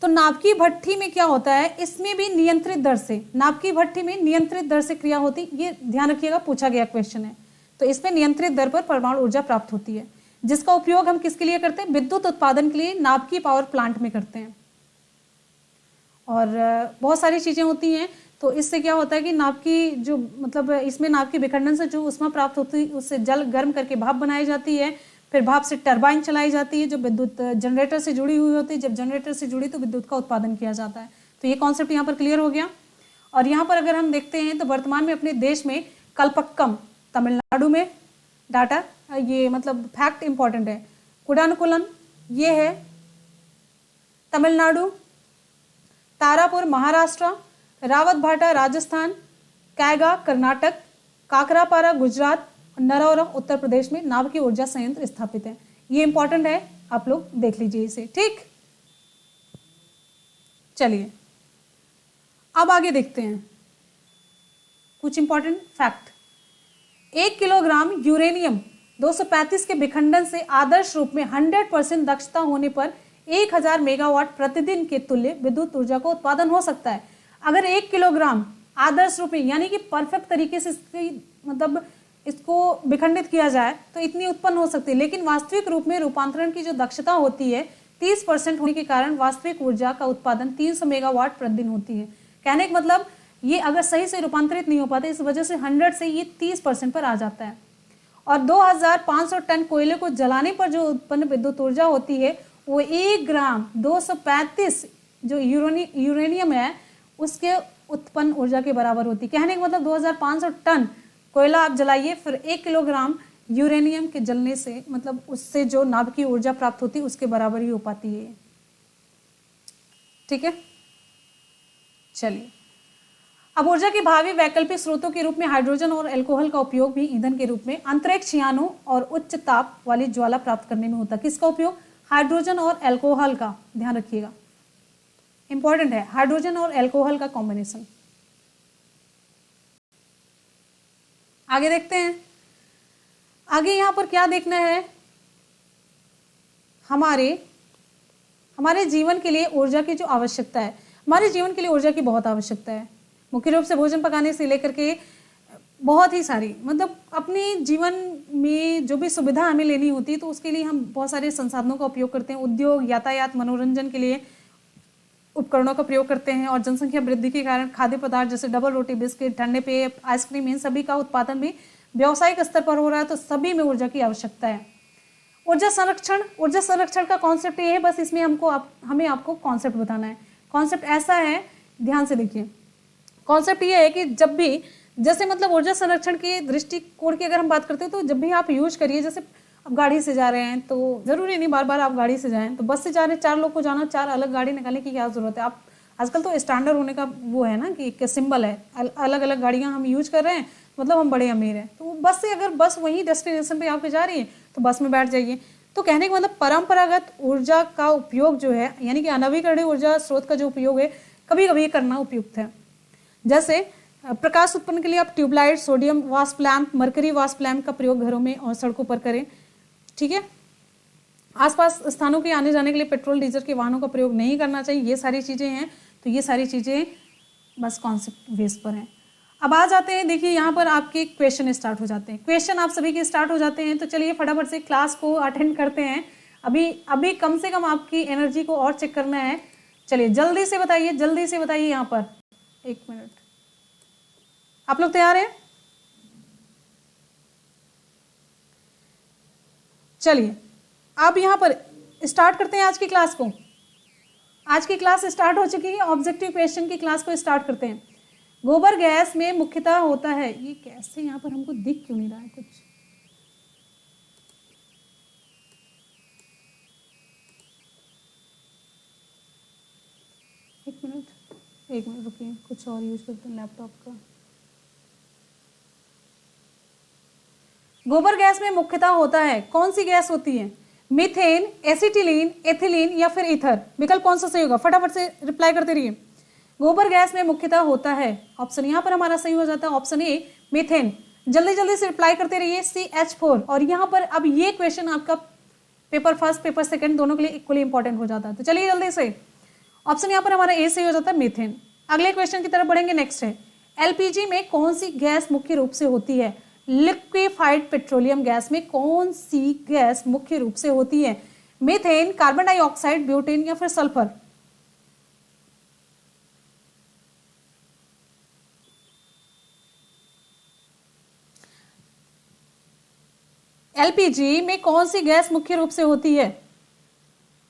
तो नाभिकीय भट्ठी में क्या होता है, इसमें भी नियंत्रित दर से, नाभिकीय भट्ठी में नियंत्रित दर से क्रिया होती, ये ध्यान रखिएगा, पूछा गया क्वेश्चन है। तो इसमें नियंत्रित दर पर परमाणु ऊर्जा प्राप्त होती है, जिसका उपयोग हम किसके लिए करते हैं, विद्युत उत्पादन के लिए नाभिकीय पावर प्लांट में करते हैं। और बहुत सारी चीजें होती हैं। तो इससे क्या होता है कि नाभिकीय जो, मतलब इसमें नाभिकीय विखंडन से जो ऊष्मा प्राप्त होती है उससे जल गर्म करके भाप बनाई जाती है, फिर भाप से टरबाइन चलाई जाती है जो विद्युत जनरेटर से जुड़ी हुई होती है। जब जनरेटर से जुड़ी तो विद्युत का उत्पादन किया जाता है। तो ये कॉन्सेप्ट यहाँ पर क्लियर हो गया। और यहाँ पर अगर हम देखते हैं तो वर्तमान में अपने देश में कलपक्कम, तमिलनाडु में, डाटा ये मतलब फैक्ट इंपॉर्टेंट है, कुडानुकुलम ये है तमिलनाडु, तारापुर महाराष्ट्र, रावतभाटा राजस्थान, कैगा कर्नाटक, काकरापारा गुजरात, नरौरा उत्तर प्रदेश में नाभिकीय ऊर्जा संयंत्र स्थापित है। ये इंपॉर्टेंट है, आप लोग देख लीजिए इसे, ठीक। चलिए अब आगे देखते हैं कुछ इंपॉर्टेंट फैक्ट। 1 किलोग्राम यूरेनियम 235 के विखंडन से आदर्श रूप में 100% दक्षता होने पर 1000 मेगावाट प्रतिदिन के तुल्य विद्युत ऊर्जा का उत्पादन हो सकता है। अगर 1 किलोग्राम आदर्श रूप में, यानी कि परफेक्ट तरीके से मतलब इसको विखंडित किया जाए तो इतनी उत्पन्न हो सकती है, लेकिन वास्तविक रूप में रूपांतरण की जो दक्षता होती है 30% होने के कारण वास्तविक ऊर्जा का उत्पादन 300 मेगावाट प्रतिदिन होती है। कहने का मतलब ये अगर सही से रूपांतरित नहीं हो पाते, इस वजह से 100 से ये 30% पर आ जाता है। और 2500 टन कोयले को जलाने पर जो उत्पन्न विद्युत ऊर्जा होती है वो 1 ग्राम 235 जो यूरेनियम है उसके उत्पन्न ऊर्जा के बराबर होती है। कहने का मतलब 2500 टन कोयला आप जलाइए, फिर 1 किलोग्राम यूरेनियम के जलने से मतलब उससे जो नाभिकीय ऊर्जा प्राप्त होती है उसके बराबर ही हो पाती है। ठीक है, चलिए अब ऊर्जा के भावी वैकल्पिक स्रोतों के रूप में हाइड्रोजन और अल्कोहल का उपयोग भी ईंधन के रूप में अंतरिक्ष यानों और उच्च ताप वाली ज्वाला प्राप्त करने में होता है। किसका उपयोग? हाइड्रोजन और अल्कोहल का, ध्यान रखिएगा, इंपॉर्टेंट है, हाइड्रोजन और अल्कोहल का कॉम्बिनेशन। आगे देखते हैं, आगे यहां पर क्या देखना है, हमारे जीवन के लिए ऊर्जा की जो आवश्यकता है, हमारे जीवन के लिए ऊर्जा की बहुत आवश्यकता है। मुख्य रूप से भोजन पकाने से लेकर के बहुत ही सारी, मतलब अपने जीवन में जो भी सुविधा हमें लेनी होती है तो उसके लिए हम बहुत सारे संसाधनों का उपयोग करते हैं। उद्योग, यातायात, मनोरंजन के लिए उपकरणों का प्रयोग करते हैं और जनसंख्या वृद्धि के कारण खाद्य पदार्थ जैसे डबल रोटी, बिस्किट, ठंडे पेय, आइसक्रीम, इन सभी का उत्पादन भी व्यावसायिक स्तर पर हो रहा है, तो सभी में ऊर्जा की आवश्यकता है। ऊर्जा संरक्षण का कॉन्सेप्ट ये है, बस इसमें हमें आपको कॉन्सेप्ट बताना है। कॉन्सेप्ट ऐसा है, ध्यान से देखिए, कॉन्सेप्ट ये है कि जब भी, जैसे मतलब ऊर्जा संरक्षण के दृष्टिकोण की अगर हम बात करते हैं तो जब भी आप यूज करिए, जैसे आप गाड़ी से जा रहे हैं तो जरूरी नहीं बार बार आप गाड़ी से जाएं, तो बस से जा रहे हैं, 4 लोग को जाना, 4 अलग गाड़ी निकालने की क्या जरूरत है। आप आजकल तो स्टैंडर्ड होने का वो है ना कि एक सिंबल है, अलग अलग गाड़ियां हम यूज कर रहे हैं, मतलब हम बड़े अमीर हैं। तो बस से, अगर बस वही डेस्टिनेशन पे आपके जा रही है तो बस में बैठ जाइए। तो कहने का मतलब परंपरागत ऊर्जा का उपयोग जो है, यानी कि अनवीकरणीय ऊर्जा स्रोत का जो उपयोग है, कभी कभी करना उपयुक्त है। जैसे प्रकाश उत्पन्न के लिए आप tubelight, sodium wasp lamp, mercury wasp lamp का प्रयोग घरों में और सड़कों पर करें। ठीक है, आसपास स्थानों के आने जाने के लिए पेट्रोल डीजल के वाहनों का प्रयोग नहीं करना चाहिए। ये सारी चीजें हैं, तो ये सारी चीजें बस कॉन्सेप्ट बेस पर हैं। अब आ जाते हैं, देखिए यहाँ पर आपके क्वेश्चन स्टार्ट हो जाते हैं, क्वेश्चन आप सभी के स्टार्ट हो जाते हैं। तो चलिए फटाफट से क्लास को अटेंड करते हैं। अभी कम से कम आपकी एनर्जी को और चेक करना है। चलिए जल्दी से बताइए यहाँ पर, 1 मिनट, आप लोग तैयार हैं? चलिए अब यहाँ पर स्टार्ट करते हैं आज की क्लास को। आज की क्लास स्टार्ट हो चुकी है, ऑब्जेक्टिव क्वेश्चन की क्लास को स्टार्ट करते हैं। गोबर गैस में मुख्यतः होता है, ये कैसे यहाँ पर हमको दिख क्यों नहीं रहा है कुछ, एक मिनट रुकिए, कुछ और यूज करते हैं लैपटॉप का। गोबर गैस में मुख्यतः होता है, कौन सी गैस होती है? मीथेन, एसिटिलीन, एथिलीन या फिर ईथर? विकल्प कौन सा सही होगा? फटाफट से रिप्लाई करते रहिए। गोबर गैस में मुख्यतः होता है, ऑप्शन यहाँ पर हमारा सही हो जाता है ऑप्शन ए, मीथेन। जल्दी से रिप्लाई करते रहिए, CH4। और यहाँ पर अब ये क्वेश्चन आपका पेपर फर्स्ट, पेपर सेकंड दोनों के लिए इक्वली इंपॉर्टेंट हो जाता है। तो चलिए जल्दी से, ऑप्शन यहाँ पर हमारा ए सही हो जाता है, मीथेन। अगले क्वेश्चन की तरफ बढ़ेंगे, नेक्स्ट है, LPG में कौन सी गैस मुख्य रूप से होती है? लिक्विफाइड पेट्रोलियम गैस में कौन सी गैस मुख्य रूप से होती है? मीथेन, कार्बन डाइऑक्साइड, ब्यूटेन या फिर सल्फर? LPG में कौन सी गैस मुख्य रूप से होती है?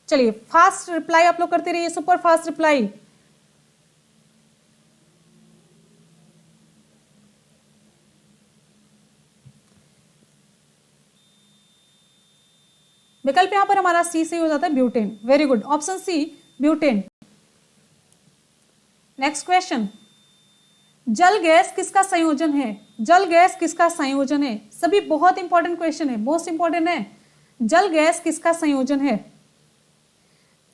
चलिए फास्ट रिप्लाई आप लोग करते रहिए, सुपर फास्ट रिप्लाई। विकल्प यहां पर हमारा सी से हो जाता है, butane. Very good, option C, butane. Next question, जल गैस किसका संयोजन है? जल गैस किसका संयोजन है? सभी बहुत इंपॉर्टेंट क्वेश्चन है, मोस्ट इंपॉर्टेंट है। जल गैस किसका संयोजन है?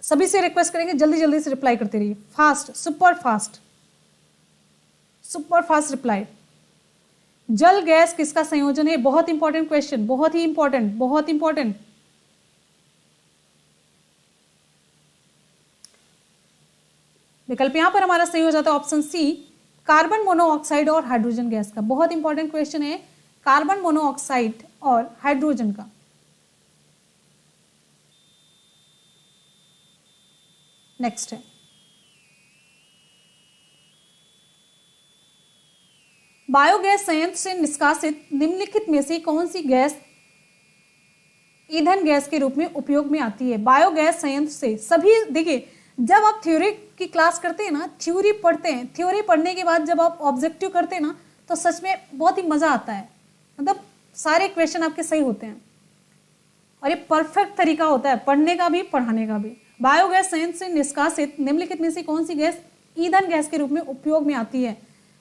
सभी से रिक्वेस्ट करेंगे जल्दी से रिप्लाई करते रहिए, फास्ट, सुपर फास्ट रिप्लाई। जल गैस किसका संयोजन है? बहुत इंपॉर्टेंट क्वेश्चन, बहुत ही इंपॉर्टेंट। विकल्प यहां पर हमारा सही हो जाता है ऑप्शन सी, कार्बन मोनोऑक्साइड और हाइड्रोजन गैस का। बहुत इंपॉर्टेंट क्वेश्चन है, कार्बन मोनोऑक्साइड और हाइड्रोजन का। नेक्स्ट है, बायोगैस संयंत्र से निष्कासित निम्नलिखित में से कौन सी गैस ईंधन गैस के रूप में उपयोग में आती है? बायोगैस संयंत्र से, सभी देखिए, जब आप थ्योरी की क्लास करते हैं ना, थ्योरी पढ़ते हैं, थ्योरी पढ़ने के बाद जब आप ऑब्जेक्टिव करते हैं ना, तो सच में बहुत ही मजा आता है। मतलब सारे क्वेश्चन आपके सही होते हैं और ये परफेक्ट तरीका होता है पढ़ने का भी पढ़ाने का भी। बायोगैस संयंत्र से निष्कासित निम्नलिखित में से कौन सी गैस ईंधन गैस के रूप में उपयोग में आती है?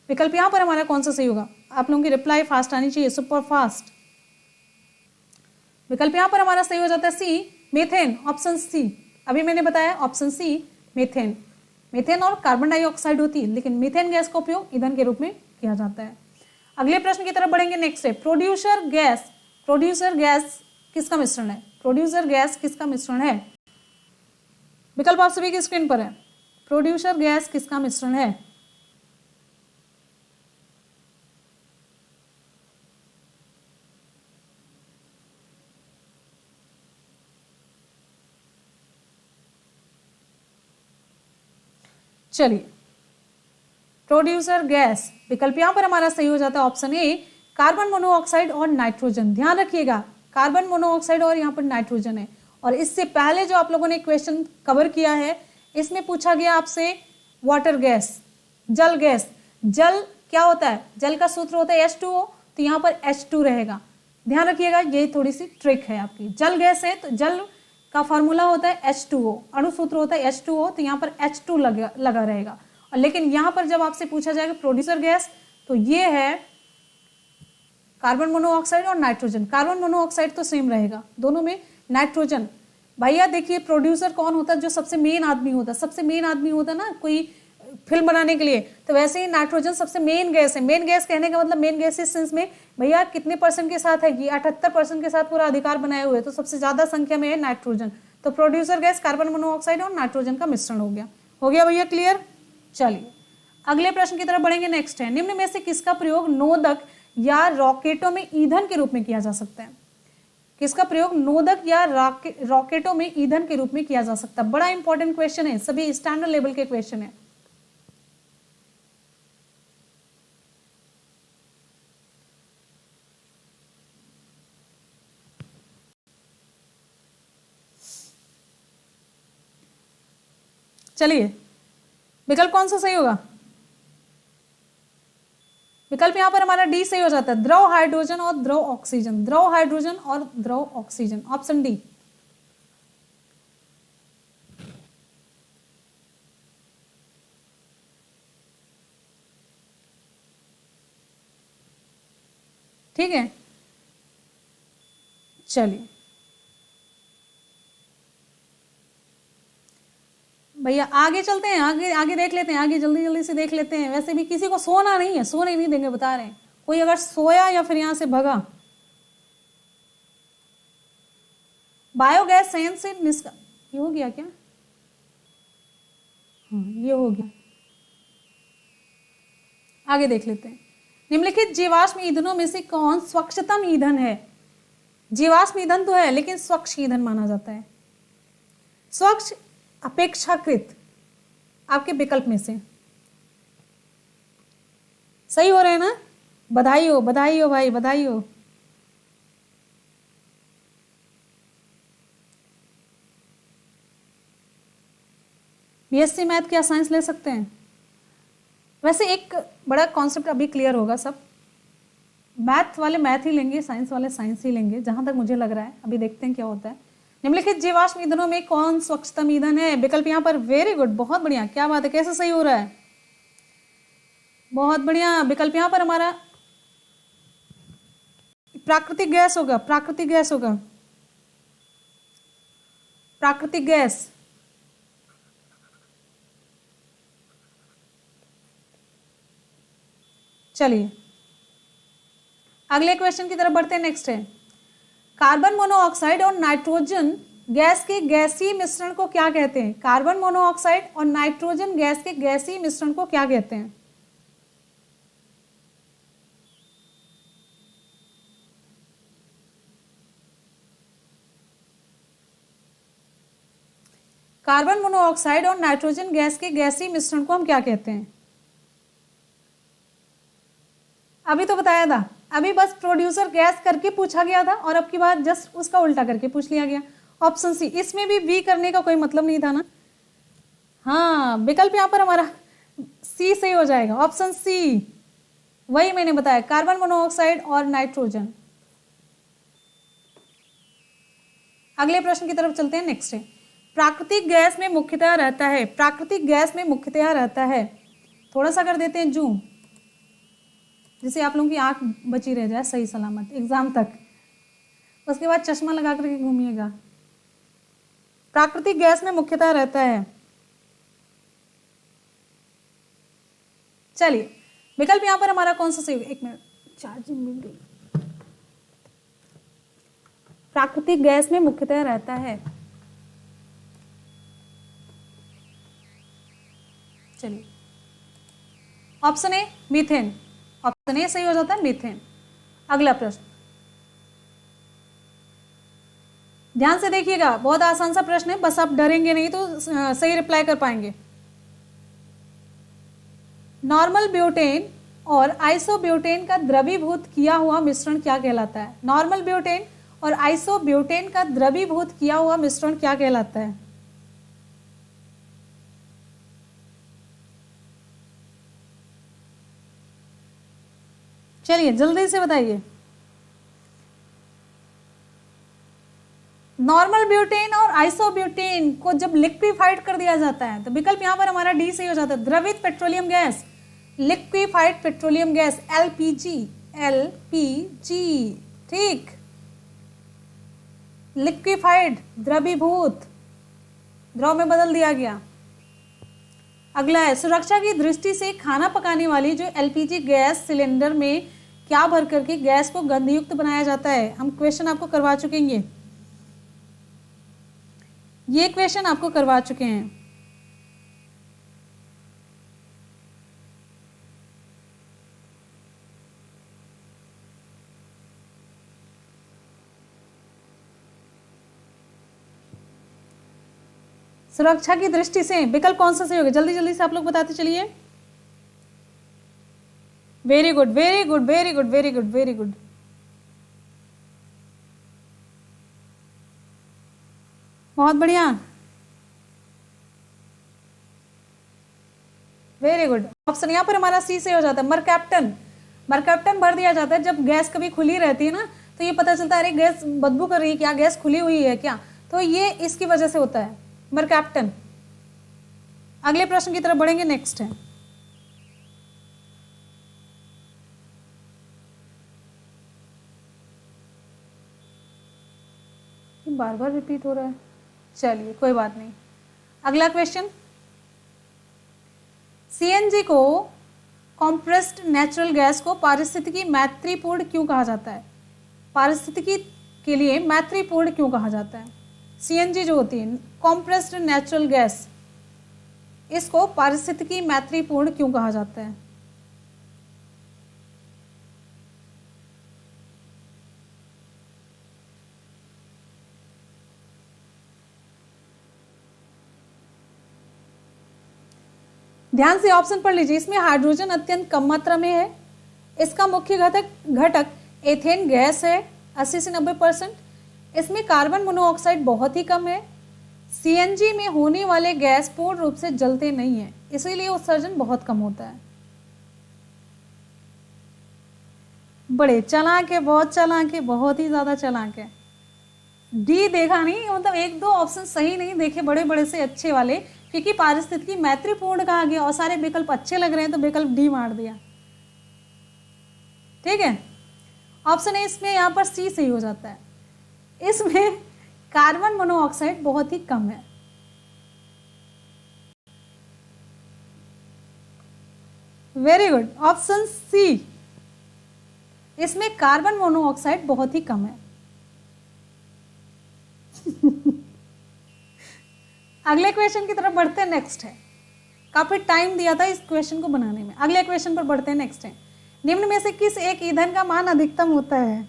विकल्प यहाँ पर हमारा कौन सा सही होगा? आप लोगों की रिप्लाई फास्ट आनी चाहिए, सुपर फास्ट। विकल्प यहाँ पर हमारा सही हो जाता है सी, मीथेन, ऑप्शन सी। अभी मैंने बताया ऑप्शन सी, मीथेन। मीथेन और कार्बन डाइऑक्साइड होती है, लेकिन मीथेन गैस का उपयोग ईंधन के रूप में किया जाता है। अगले प्रश्न की तरफ बढ़ेंगे। नेक्स्ट है प्रोड्यूसर गैस। प्रोड्यूसर गैस किसका मिश्रण है? प्रोड्यूसर गैस किसका मिश्रण है? विकल्प आप सभी की स्क्रीन पर है। प्रोड्यूसर गैस किसका मिश्रण है? चलिए, प्रोड्यूसर गैस, विकल्प यहां पर हमारा सही हो जाता है ऑप्शन ए, कार्बन मोनोऑक्साइड और नाइट्रोजन। ध्यान रखिएगा, कार्बन मोनोऑक्साइड और यहाँ पर नाइट्रोजन है। और इससे पहले जो आप लोगों ने क्वेश्चन कवर किया है, इसमें पूछा गया आपसे वाटर गैस, जल गैस। जल क्या होता है? जल का सूत्र होता है H2O, तो यहाँ पर H2 रहेगा। ध्यान रखिएगा, ये थोड़ी सी ट्रिक है आपकी। जल गैस है तो जल का फॉर्मूला होता है H2O, अणुसूत्र होता है H2O, तो यहाँ पर H2 लगा रहेगा। और लेकिन यहाँ पर जब आपसे पूछा जाएगा प्रोड्यूसर गैस, तो ये है कार्बन मोनोऑक्साइड और नाइट्रोजन। कार्बन मोनोऑक्साइड तो सेम रहेगा दोनों में, नाइट्रोजन। भैया देखिए, प्रोड्यूसर कौन होता है? जो सबसे मेन आदमी होता है। सबसे मेन आदमी होता है ना कोई फिल्म बनाने के लिए, तो वैसे ही नाइट्रोजन सबसे मेन गैस है। मेन गैस कहने का मतलब मेन गैस इस सेंस में, भैया कितने % के साथ है? ये 78% के साथ पूरा अधिकार बनाए हुए, तो सबसे ज्यादा संख्या में है नाइट्रोजन। तो प्रोड्यूसर गैस कार्बन मोनोऑक्साइड और नाइट्रोजन का मिश्रण हो गया। हो गया भैया क्लियर? चलिए अगले प्रश्न की तरफ बढ़ेंगे। नेक्स्ट है, निम्न में से किसका प्रयोग नोदक या रॉकेटों में ईंधन के रूप में किया जा सकता है? किसका प्रयोग नोदक या रॉकेटों में ईंधन के रूप में किया जा सकता है? बड़ा इंपॉर्टेंट क्वेश्चन है, सभी स्टैंडर्ड लेवल के क्वेश्चन है। चलिए, विकल्प कौन सा सही होगा? विकल्प यहां पर हमारा डी सही हो जाता है, द्रव हाइड्रोजन और द्रव ऑक्सीजन। द्रव हाइड्रोजन और द्रव ऑक्सीजन, ऑप्शन डी। ठीक है, चलिए भैया आगे चलते हैं, आगे आगे देख लेते हैं, आगे जल्दी जल्दी से देख लेते हैं। वैसे भी किसी को सोना नहीं है, सोने नहीं देंगे, बता रहे हैं। कोई अगर सोया या फिर यहां से भगा, बायोगैस संयंत्र से ये हो गया क्या? हाँ, ये हो गया। आगे देख लेते हैं। निम्नलिखित जीवाश्म ईंधनों में से कौन स्वच्छतम ईंधन है? जीवाश्म ईंधन तो है, लेकिन स्वच्छ ईंधन माना जाता है। स्वच्छ अपेक्षाकृत आपके विकल्प में से सही हो रहे हैं ना? बधाई हो, बधाई हो भाई, बधाई हो। बीएससी मैथ क्या साइंस ले सकते हैं? वैसे एक बड़ा कॉन्सेप्ट अभी क्लियर होगा, सब मैथ वाले मैथ ही लेंगे, साइंस वाले साइंस ही लेंगे, जहां तक मुझे लग रहा है। अभी देखते हैं क्या होता है। निम्नलिखित जीवाश्म ईंधनों में कौन स्वच्छतम ईंधन है? विकल्प यहाँ पर, वेरी गुड, बहुत बढ़िया, क्या बात है, कैसे सही हो रहा है, बहुत बढ़िया। विकल्प यहाँ पर हमारा प्राकृतिक गैस होगा, प्राकृतिक गैस होगा, प्राकृतिक गैस। चलिए अगले क्वेश्चन की तरफ बढ़ते हैं। नेक्स्ट है, कार्बन मोनोऑक्साइड और नाइट्रोजन गैस के गैसीय मिश्रण को क्या कहते हैं? कार्बन मोनोऑक्साइड और नाइट्रोजन गैस के गैसीय मिश्रण को क्या कहते हैं? कार्बन मोनोऑक्साइड और नाइट्रोजन गैस के गैसीय मिश्रण को हम क्या कहते हैं? अभी तो बताया था, अभी बस प्रोड्यूसर गैस करके पूछा गया था और अब की बात जस्ट उसका उल्टा करके पूछ लिया गया। ऑप्शन सी, इसमें भी वी करने का कोई मतलब नहीं था ना। हाँ, विकल्प यहाँ पर हमारा सी सही हो जाएगा, ऑप्शन सी। वही मैंने बताया, कार्बन मोनोऑक्साइड और नाइट्रोजन। अगले प्रश्न की तरफ चलते हैं। नेक्स्ट है, प्राकृतिक गैस में मुख्यतः रहता है, प्राकृतिक गैस में मुख्यतः रहता है, थोड़ा सा कर देते हैं जूम, जिससे आप लोगों की आंख बची रह जाए सही सलामत एग्जाम तक। उसके बाद चश्मा लगा करके घूमिएगा। प्राकृतिक गैस में मुख्यतः रहता है, चलिए विकल्प यहां पर हमारा कौन सा सही, एक मिनट चार्जिंग मिल गई। प्राकृतिक गैस में मुख्यतः रहता है, चलिए option A methane, option A सही हो जाता है मीथेन। अगला प्रश्न ध्यान से देखिएगा, बहुत आसान सा प्रश्न है, बस आप डरेंगे नहीं तो सही रिप्लाई कर पाएंगे। नॉर्मल ब्यूटेन और आइसोब्यूटेन का द्रवीभूत किया हुआ मिश्रण क्या कहलाता है? नॉर्मल ब्यूटेन और आइसोब्यूटेन का द्रवीभूत किया हुआ मिश्रण क्या कहलाता है? चलिए जल्दी से बताइए। नॉर्मल ब्यूटेन और आइसोब्यूटेन को जब लिक्विफाइड कर दिया जाता है तो विकल्प यहां पर हमारा डी सही हो जाता है, द्रवित petroleum gas, liquefied petroleum gas, LPG, LPG, ठीक, लिक्विफाइड, द्रवीभूत, द्रव में बदल दिया गया। अगला है, सुरक्षा की दृष्टि से खाना पकाने वाली जो एलपीजी गैस सिलेंडर में क्या भर करके गैस को गंधयुक्त बनाया जाता है? हम क्वेश्चन आपको करवा चुके हैं, ये क्वेश्चन आपको करवा चुके हैं। सुरक्षा की दृष्टि से विकल्प कौन सा सही होगा? जल्दी जल्दी से आप लोग बताते चलिए। Very good, very good, very good, very good, very good, बहुत बढ़िया, वेरी गुड। ऑप्शन यहाँ पर हमारा सी से हो जाता है, मरकैप्टन, मरकैप्टन भर दिया जाता है जब गैस कभी खुली रहती है ना, तो ये पता चलता है अरे गैस बदबू कर रही है क्या, गैस खुली हुई है क्या, तो ये इसकी वजह से होता है, मरकैप्टन। अगले प्रश्न की तरफ बढ़ेंगे। नेक्स्ट है, बार बार रिपीट हो रहा है, चलिए कोई बात नहीं। अगला क्वेश्चन, सीएनजी को, कॉम्प्रेस्ड नेचुरल गैस को पारिस्थितिकी मैत्रीपूर्ण क्यों कहा जाता है? पारिस्थितिकी के लिए मैत्रीपूर्ण क्यों कहा जाता है? सीएनजी जो होती है कॉम्प्रेस्ड नेचुरल गैस, इसको पारिस्थितिकी मैत्रीपूर्ण क्यों कहा जाता है? ध्यान से ऑप्शन पढ़ लीजिए। इसमें हाइड्रोजन अत्यंत कम मात्रा में है, इसका मुख्य घटक एथेन गैस है 80 से 90%, इसमें कार्बन मोनोऑक्साइड बहुत ही कम है, सीएनजी में होने वाले गैस पूर्ण रूप से जलते नहीं है, इसीलिए उत्सर्जन बहुत कम होता है। बड़े चालाक है, बहुत चालाक है, बहुत ही ज्यादा चालाक है। डी देखा नहीं, मतलब एक दो ऑप्शन सही नहीं देखे बड़े बड़े से अच्छे वाले, क्योंकि पारिस्थितिकी मैत्रीपूर्ण कहा गया और सारे विकल्प अच्छे लग रहे हैं तो विकल्प डी मार दिया। ठीक है, ऑप्शन ए इसमें यहां पर सी सही हो जाता है, इसमें कार्बन मोनोऑक्साइड बहुत ही कम है। वेरी गुड, ऑप्शन सी, इसमें कार्बन मोनोऑक्साइड बहुत ही कम है। अगले क्वेश्चन की तरफ बढ़ते हैं। नेक्स्ट है, काफी टाइम दिया था इस क्वेश्चन को बनाने में। अगले क्वेश्चन पर बढ़ते हैं। नेक्स्ट है, निम्न में से किस एक ईंधन का मान अधिकतम होता है?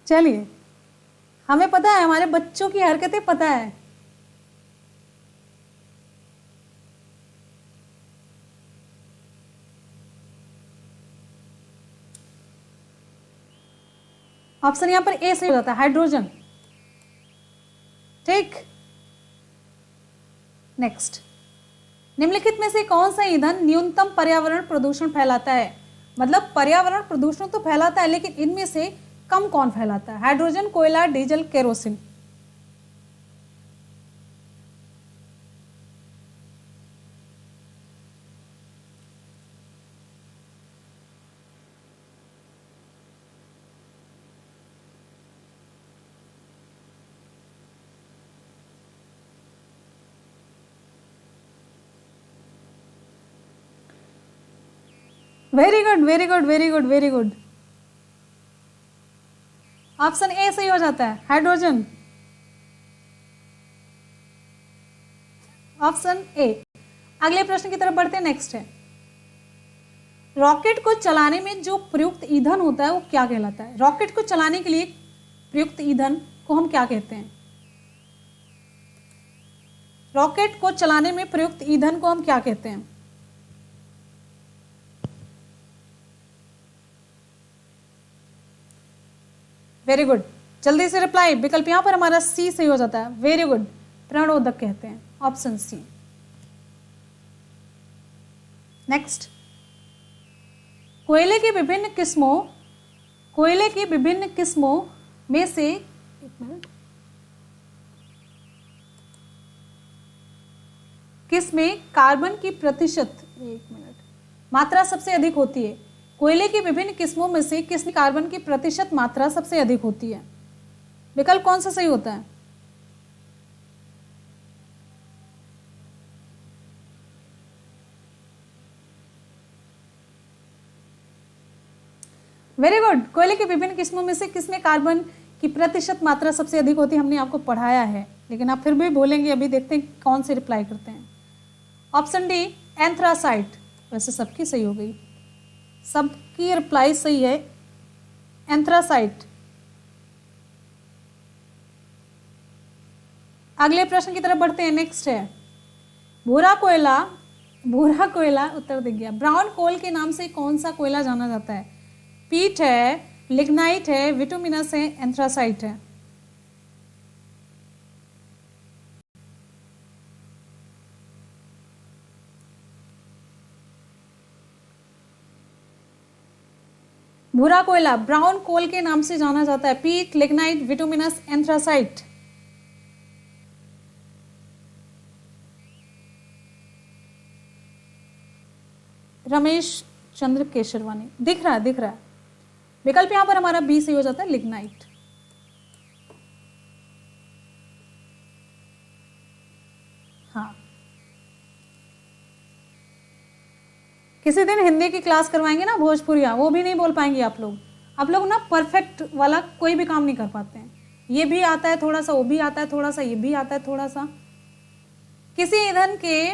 चलिए, हमें पता है, हमारे बच्चों की हरकतें पता है। ऑप्शन यहां पर ए सही हो जाता है, हाइड्रोजन। ठीक, नेक्स्ट, निम्नलिखित में से कौन सा ईंधन न्यूनतम पर्यावरण प्रदूषण फैलाता है? मतलब पर्यावरण प्रदूषण तो फैलाता है, लेकिन इनमें से कम कौन फैलाता है? हाइड्रोजन, कोयला, diesel, kerosene. Very good, very good, very good, very good. Option A सही हो जाता है, हाइड्रोजन। Option A. अगले प्रश्न की तरफ बढ़ते हैं, नेक्स्ट है, रॉकेट को चलाने में जो प्रयुक्त ईंधन होता है वो क्या कहलाता है? रॉकेट को चलाने के लिए प्रयुक्त ईंधन को हम क्या कहते हैं? रॉकेट को चलाने में प्रयुक्त ईंधन को हम क्या कहते हैं? वेरी गुड, जल्दी से रिप्लाई। विकल्प यहां पर हमारा सी सही हो जाता है, वेरी गुड, प्रणोदक कहते हैं, ऑप्शन सी। नेक्स्ट, कोयले की विभिन्न किस्मों में से, एक मिनट, किसमें कार्बन की प्रतिशत, एक मिनट, मात्रा सबसे अधिक होती है? कोयले की विभिन्न किस्मों में से किसमें कार्बन की प्रतिशत मात्रा सबसे अधिक होती है? विकल्प कौन सा सही होता है? वेरी गुड, कोयले की विभिन्न किस्मों में से किसमें कार्बन की प्रतिशत मात्रा सबसे अधिक होती है? हमने आपको पढ़ाया है, लेकिन आप फिर भी बोलेंगे, अभी देखते हैं कौन से रिप्लाई करते हैं। Option D, anthracite. वैसे सबकी सही हो गई, सबकी रिप्लाई सही है, एंथ्रासाइट। अगले प्रश्न की तरफ बढ़ते हैं, नेक्स्ट है, भूरा कोयला उत्तर दिख गया। ब्राउन कोल के नाम से कौन सा कोयला जाना जाता है? पीट है, लिग्नाइट है, विटुमिनस है, एंथ्रासाइट है। भूरा कोयला ब्राउन कोल के नाम से जाना जाता है, पीट, लिग्नाइट, विटुमिनस, एंथ्रासाइट। रमेश चंद्र केशरवानी, दिख रहा है। विकल्प यहां पर हमारा बी सही हो जाता है, लिग्नाइट। हाँ, किसी दिन हिंदी की क्लास करवाएंगे ना, भोजपुरिया, वो भी नहीं बोल पाएंगे आप लोग ना परफेक्ट वाला कोई भी काम नहीं कर पाते हैं। ये भी आता है थोड़ा सा, वो भी आता है थोड़ा सा, ये भी आता है थोड़ा सा। किसी ईंधन के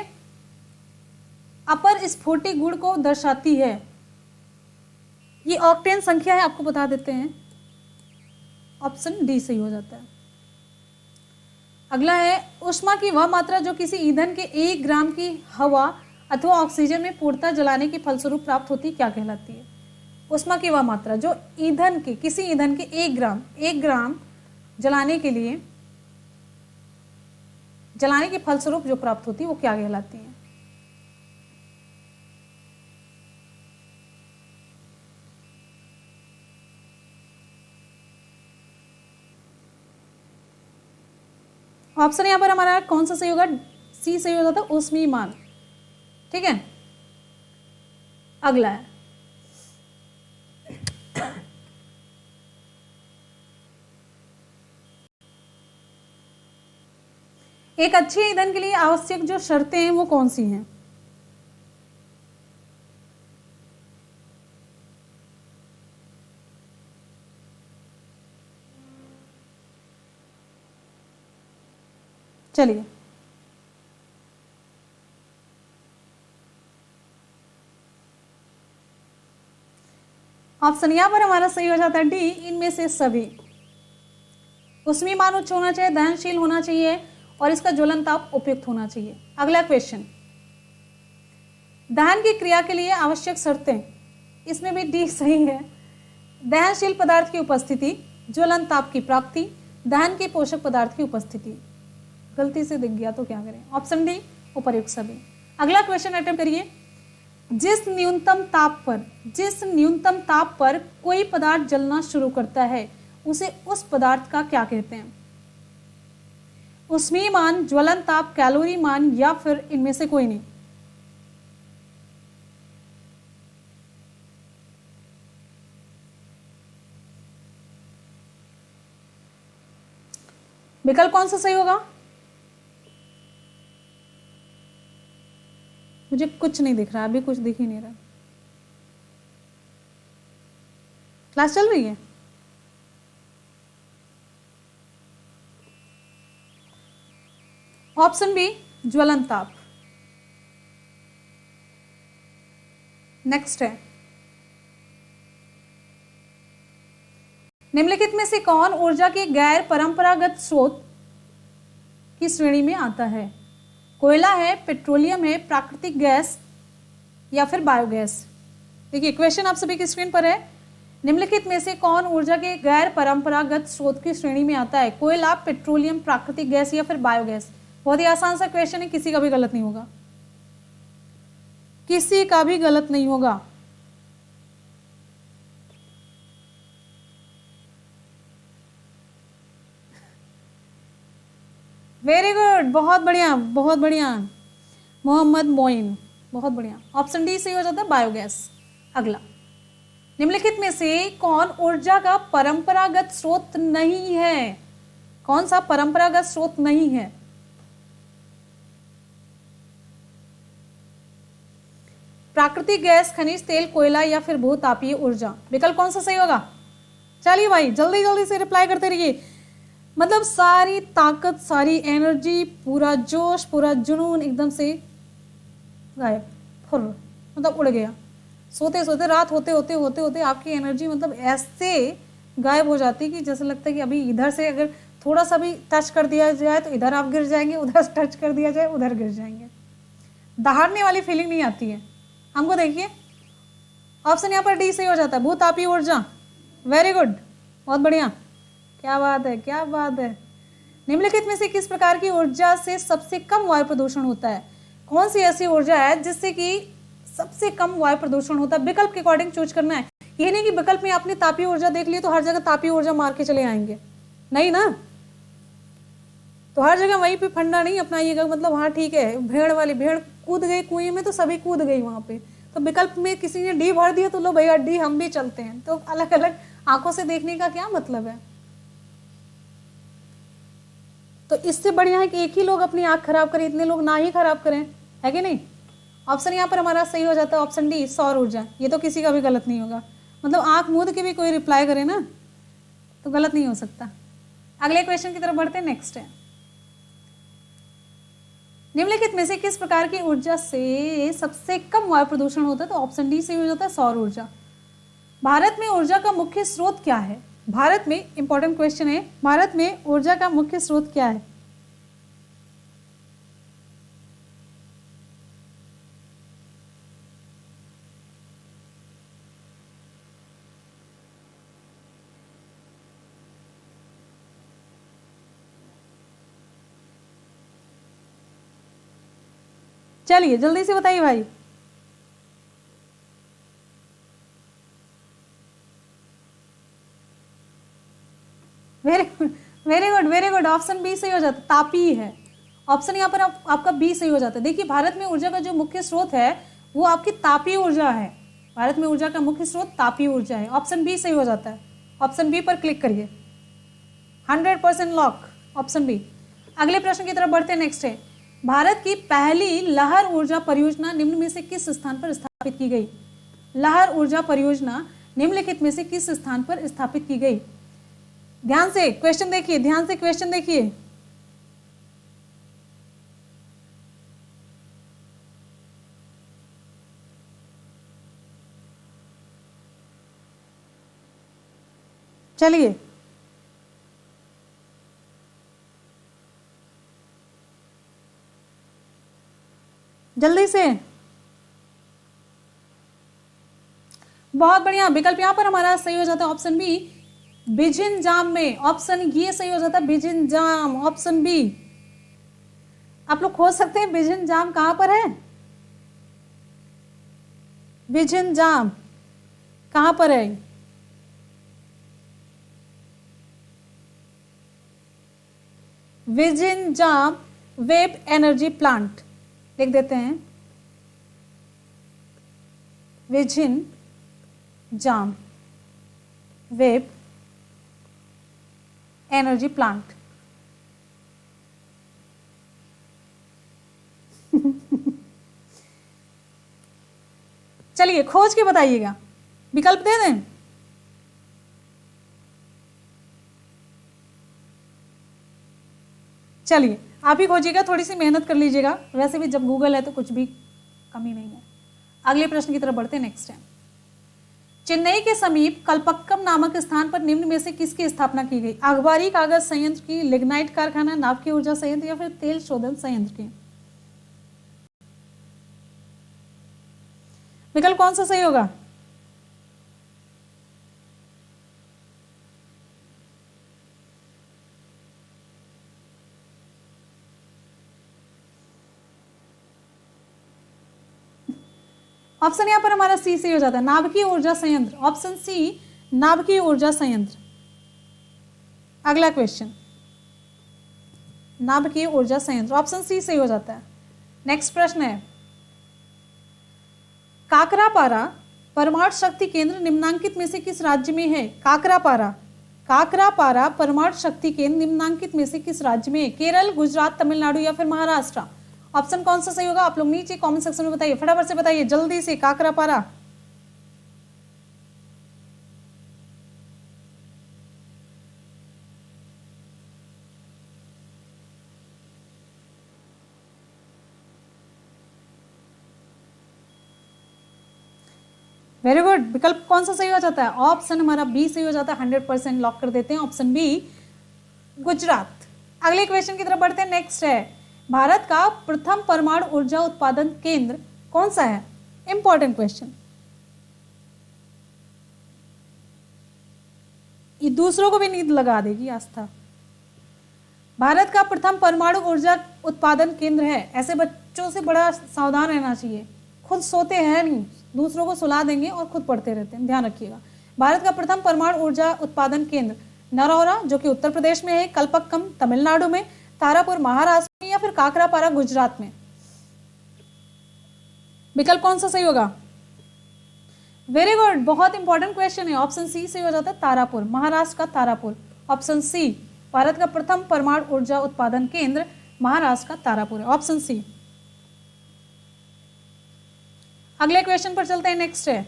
अपर स्फोटिक गुण को दर्शाती है, ये ऑक्टेन संख्या है, आपको बता देते हैं, ऑप्शन डी सही हो जाता है। अगला है, ऊष्मा की वह मात्रा जो किसी ईंधन के 1 ग्राम की हवा अथवा ऑक्सीजन में पूर्णतः जलाने के फलस्वरूप प्राप्त होती क्या कहलाती है? ऊष्मा की वह मात्रा जो किसी ईंधन के 1 ग्राम जलाने के फलस्वरूप जो प्राप्त होती है वो क्या कहलाती है? ऑप्शन यहां पर हमारा कौन सा सही होगा? सी सही हो जाता है, ऊष्मीयमान। ठीक है, अगला है, एक अच्छे ईंधन के लिए आवश्यक जो शर्तें हैं वो कौन सी हैं? चलिए, ऑप्शन यहां पर हमारा सही हो जाता है डी, इनमें से सभी। उष्मीयमान उच्च होना चाहिए, दहनशील होना चाहिए और इसका ज्वलन ताप उपयुक्त होना चाहिए। अगला क्वेश्चन, दहन की क्रिया के लिए आवश्यक शर्तें, इसमें भी डी सही है। दहनशील पदार्थ की उपस्थिति, ज्वलन ताप की प्राप्ति, दहन के पोषक पदार्थ की उपस्थिति। गलती से दिख गया तो क्या करें? ऑप्शन डी उपर्युक्त सभी। अगला क्वेश्चन अटेम्प्ट करिए। जिस न्यूनतम ताप पर कोई पदार्थ जलना शुरू करता है उसे उस पदार्थ का क्या कहते हैं? उष्मीयमान, ज्वलन ताप, कैलोरी मान या फिर इनमें से कोई नहीं? विकल्प कौन सा सही होगा? मुझे कुछ नहीं दिख रहा, अभी कुछ दिख ही नहीं रहा। क्लास चल रही है? ऑप्शन बी ज्वलन ताप। नेक्स्ट है, निम्नलिखित में से कौन ऊर्जा के गैर परंपरागत स्रोत की श्रेणी में आता है? कोयला है, पेट्रोलियम है, प्राकृतिक गैस या फिर बायोगैस। देखिए क्वेश्चन आप सभी की स्क्रीन पर है। निम्नलिखित में से कौन ऊर्जा के गैर परंपरागत स्रोत की श्रेणी में आता है? कोयला, पेट्रोलियम, प्राकृतिक गैस या फिर बायोगैस। बहुत ही आसान सा क्वेश्चन है, किसी का भी गलत नहीं होगा, किसी का भी गलत नहीं होगा। वेरी गुड, बहुत बढ़िया बहुत बढ़िया मोहम्मद मोइन, बहुत बढ़िया। ऑप्शन डी सही हो जाता है, बायोगैस। अगला, निम्नलिखित में से कौन ऊर्जा का परंपरागत स्रोत नहीं है? कौन सा परंपरागत स्रोत नहीं है? प्राकृतिक गैस, खनिज तेल, कोयला या फिर भूतापीय ऊर्जा। विकल्प कौन सा सही होगा? चलिए भाई जल्दी जल्दी से रिप्लाई करते रहिए। मतलब सारी ताकत, सारी एनर्जी, पूरा जोश, पूरा जुनून एकदम से गायब, फुर, मतलब उड़ गया। सोते सोते, रात होते होते होते होते आपकी एनर्जी मतलब ऐसे गायब हो जाती कि जैसे लगता है कि अभी इधर से अगर थोड़ा सा भी टच कर दिया जाए तो इधर आप गिर जाएंगे, उधर से टच कर दिया जाए उधर गिर जाएंगे। दहाड़ने वाली फीलिंग नहीं आती है हमको। देखिए ऑप्शन यहाँ पर डी सही हो जाता है, भूतापीय ऊर्जा। वेरी गुड, बहुत बढ़िया, क्या बात है क्या बात है। निम्नलिखित में से किस प्रकार की ऊर्जा से सबसे कम वायु प्रदूषण होता है? कौन सी ऐसी ऊर्जा है जिससे कि सबसे कम वायु प्रदूषण होता है? विकल्प के अकॉर्डिंग चूज करना है। ये नहीं कि विकल्प में आपने तापीय ऊर्जा देख ली तो हर जगह तापीय ऊर्जा मार के चले आएंगे, नहीं ना। तो हर जगह वहीं पे फंडा नहीं अपनाइएगा, मतलब हाँ ठीक है भेड़ वाली, भेड़ कूद गई कुएं में तो सभी कूद गई वहां पे। तो विकल्प में किसी ने डी भर दिया तो लो भैया डी हम भी चलते हैं। तो अलग अलग आंखों से देखने का क्या मतलब है? तो इससे बढ़िया है कि एक ही लोग अपनी आंख खराब करें, इतने लोग ना ही खराब करें, है कि नहीं। ऑप्शन यहाँ पर हमारा सही हो जाता है, ऑप्शन डी सौर ऊर्जा। ये तो किसी का भी गलत नहीं होगा, मतलब आंख मूंद के भी कोई रिप्लाई करे ना तो गलत नहीं हो सकता। अगले क्वेश्चन की तरफ बढ़ते हैं। नेक्स्ट है, निम्नलिखित में से किस प्रकार की ऊर्जा से सबसे कम वायु प्रदूषण होता है? तो ऑप्शन डी सही हो जाता है, सौर ऊर्जा। भारत में ऊर्जा का मुख्य स्रोत क्या है? भारत में, इंपॉर्टेंट क्वेश्चन है, भारत में ऊर्जा का मुख्य स्रोत क्या है? चलिए जल्दी से बताइए भाई। Very good very good very good, option B सही हो जाता है, तापीय है। ऑप्शन यहाँ पर आपका बी सही हो जाता है। देखिए भारत में ऊर्जा का जो मुख्य स्रोत है वो आपकी तापीय ऊर्जा है। भारत में ऊर्जा का मुख्य स्रोत तापीय ऊर्जा है। ऑप्शन बी सही हो जाता है। ऑप्शन बी पर क्लिक करिए, 100% लॉक, ऑप्शन बी। अगले प्रश्न की तरफ बढ़ते हैं। नेक्स्ट है, भारत की पहली लहर ऊर्जा परियोजना निम्न में से किस स्थान पर स्थापित की गई? लहर ऊर्जा परियोजना निम्नलिखित में से किस स्थान पर स्थापित की गई? ध्यान से क्वेश्चन देखिए, ध्यान से क्वेश्चन देखिए। चलिए जल्दी से, बहुत बढ़िया। विकल्प यहाँ पर हमारा सही हो जाता है ऑप्शन बी, बिझिंजाम में। ऑप्शन ये सही हो जाता है, बिझिंजाम, ऑप्शन बी। आप लोग खोज सकते हैं बिझिंजाम कहां पर है, बिझिंजाम कहां पर है? बिझिंजाम वेब एनर्जी प्लांट लिख देते हैं, बिझिंजाम वेब एनर्जी प्लांट। चलिए खोज के बताइएगा, विकल्प दे दें? चलिए आप ही खोजिएगा, थोड़ी सी मेहनत कर लीजिएगा, वैसे भी जब गूगल है तो कुछ भी कमी नहीं है। अगले प्रश्न की तरफ बढ़ते हैं। नेक्स्ट है, चेन्नई के समीप कल्पक्कम नामक स्थान पर निम्न में से किसकी स्थापना की गई? अखबारी कागज संयंत्र की, लिग्नाइट कारखाना, नाभिकीय ऊर्जा संयंत्र या फिर तेल शोधन संयंत्र की? विकल्प कौन सा सही होगा? ऑप्शन यहां पर हमारा सी सही हो जाता है, नाभिकीय ऊर्जा संयंत्र। ऑप्शन सी, नाभिकीय ऊर्जा संयंत्र। अगला क्वेश्चन, नाभिकीय ऊर्जा संयंत्र, ऑप्शन सी सही हो जाता है। नेक्स्ट प्रश्न है, काकरापारा परमाणु शक्ति केंद्र निम्नांकित में से किस राज्य में है? काकरापारा, काकरापारा परमाणु शक्ति केंद्र निम्नांकित में से किस राज्य में है? केरल, गुजरात, तमिलनाडु या फिर महाराष्ट्र? ऑप्शन कौन सा सही होगा आप लोग नीचे कमेंट सेक्शन में बताइए, फटाफट से बताइए जल्दी से। Kakrapar, very good. विकल्प कौन सा सही हो जाता है? ऑप्शन हमारा बी सही हो जाता है, 100% लॉक कर देते हैं ऑप्शन बी, गुजरात। अगले क्वेश्चन की तरफ बढ़ते हैं। नेक्स्ट है, भारत का प्रथम परमाणु ऊर्जा उत्पादन केंद्र कौन सा है? इंपॉर्टेंट क्वेश्चन, ये दूसरों को भी नींद लगा देगी आस्था। भारत का प्रथम परमाणु ऊर्जा उत्पादन केंद्र है, ऐसे बच्चों से बड़ा सावधान रहना चाहिए, खुद सोते हैं नहीं, दूसरों को सुला देंगे और खुद पढ़ते रहते हैं, ध्यान रखिएगा। भारत का प्रथम परमाणु ऊर्जा उत्पादन केंद्र नरौरा जो कि उत्तर प्रदेश में है, कल्पक्कम तमिलनाडु में, तारापुर महाराष्ट्र में या फिर काकरापारा गुजरात में? विकल्प कौन सा सही होगा? वेरी गुड, बहुत इंपॉर्टेंट क्वेश्चन है, ऑप्शन सी सही हो जाता है, तारापुर, महाराष्ट्र का तारापुर। ऑप्शन सी, भारत का प्रथम परमाणु ऊर्जा उत्पादन केंद्र महाराष्ट्र का तारापुर है, ऑप्शन सी। अगले क्वेश्चन पर चलते हैं। नेक्स्ट है,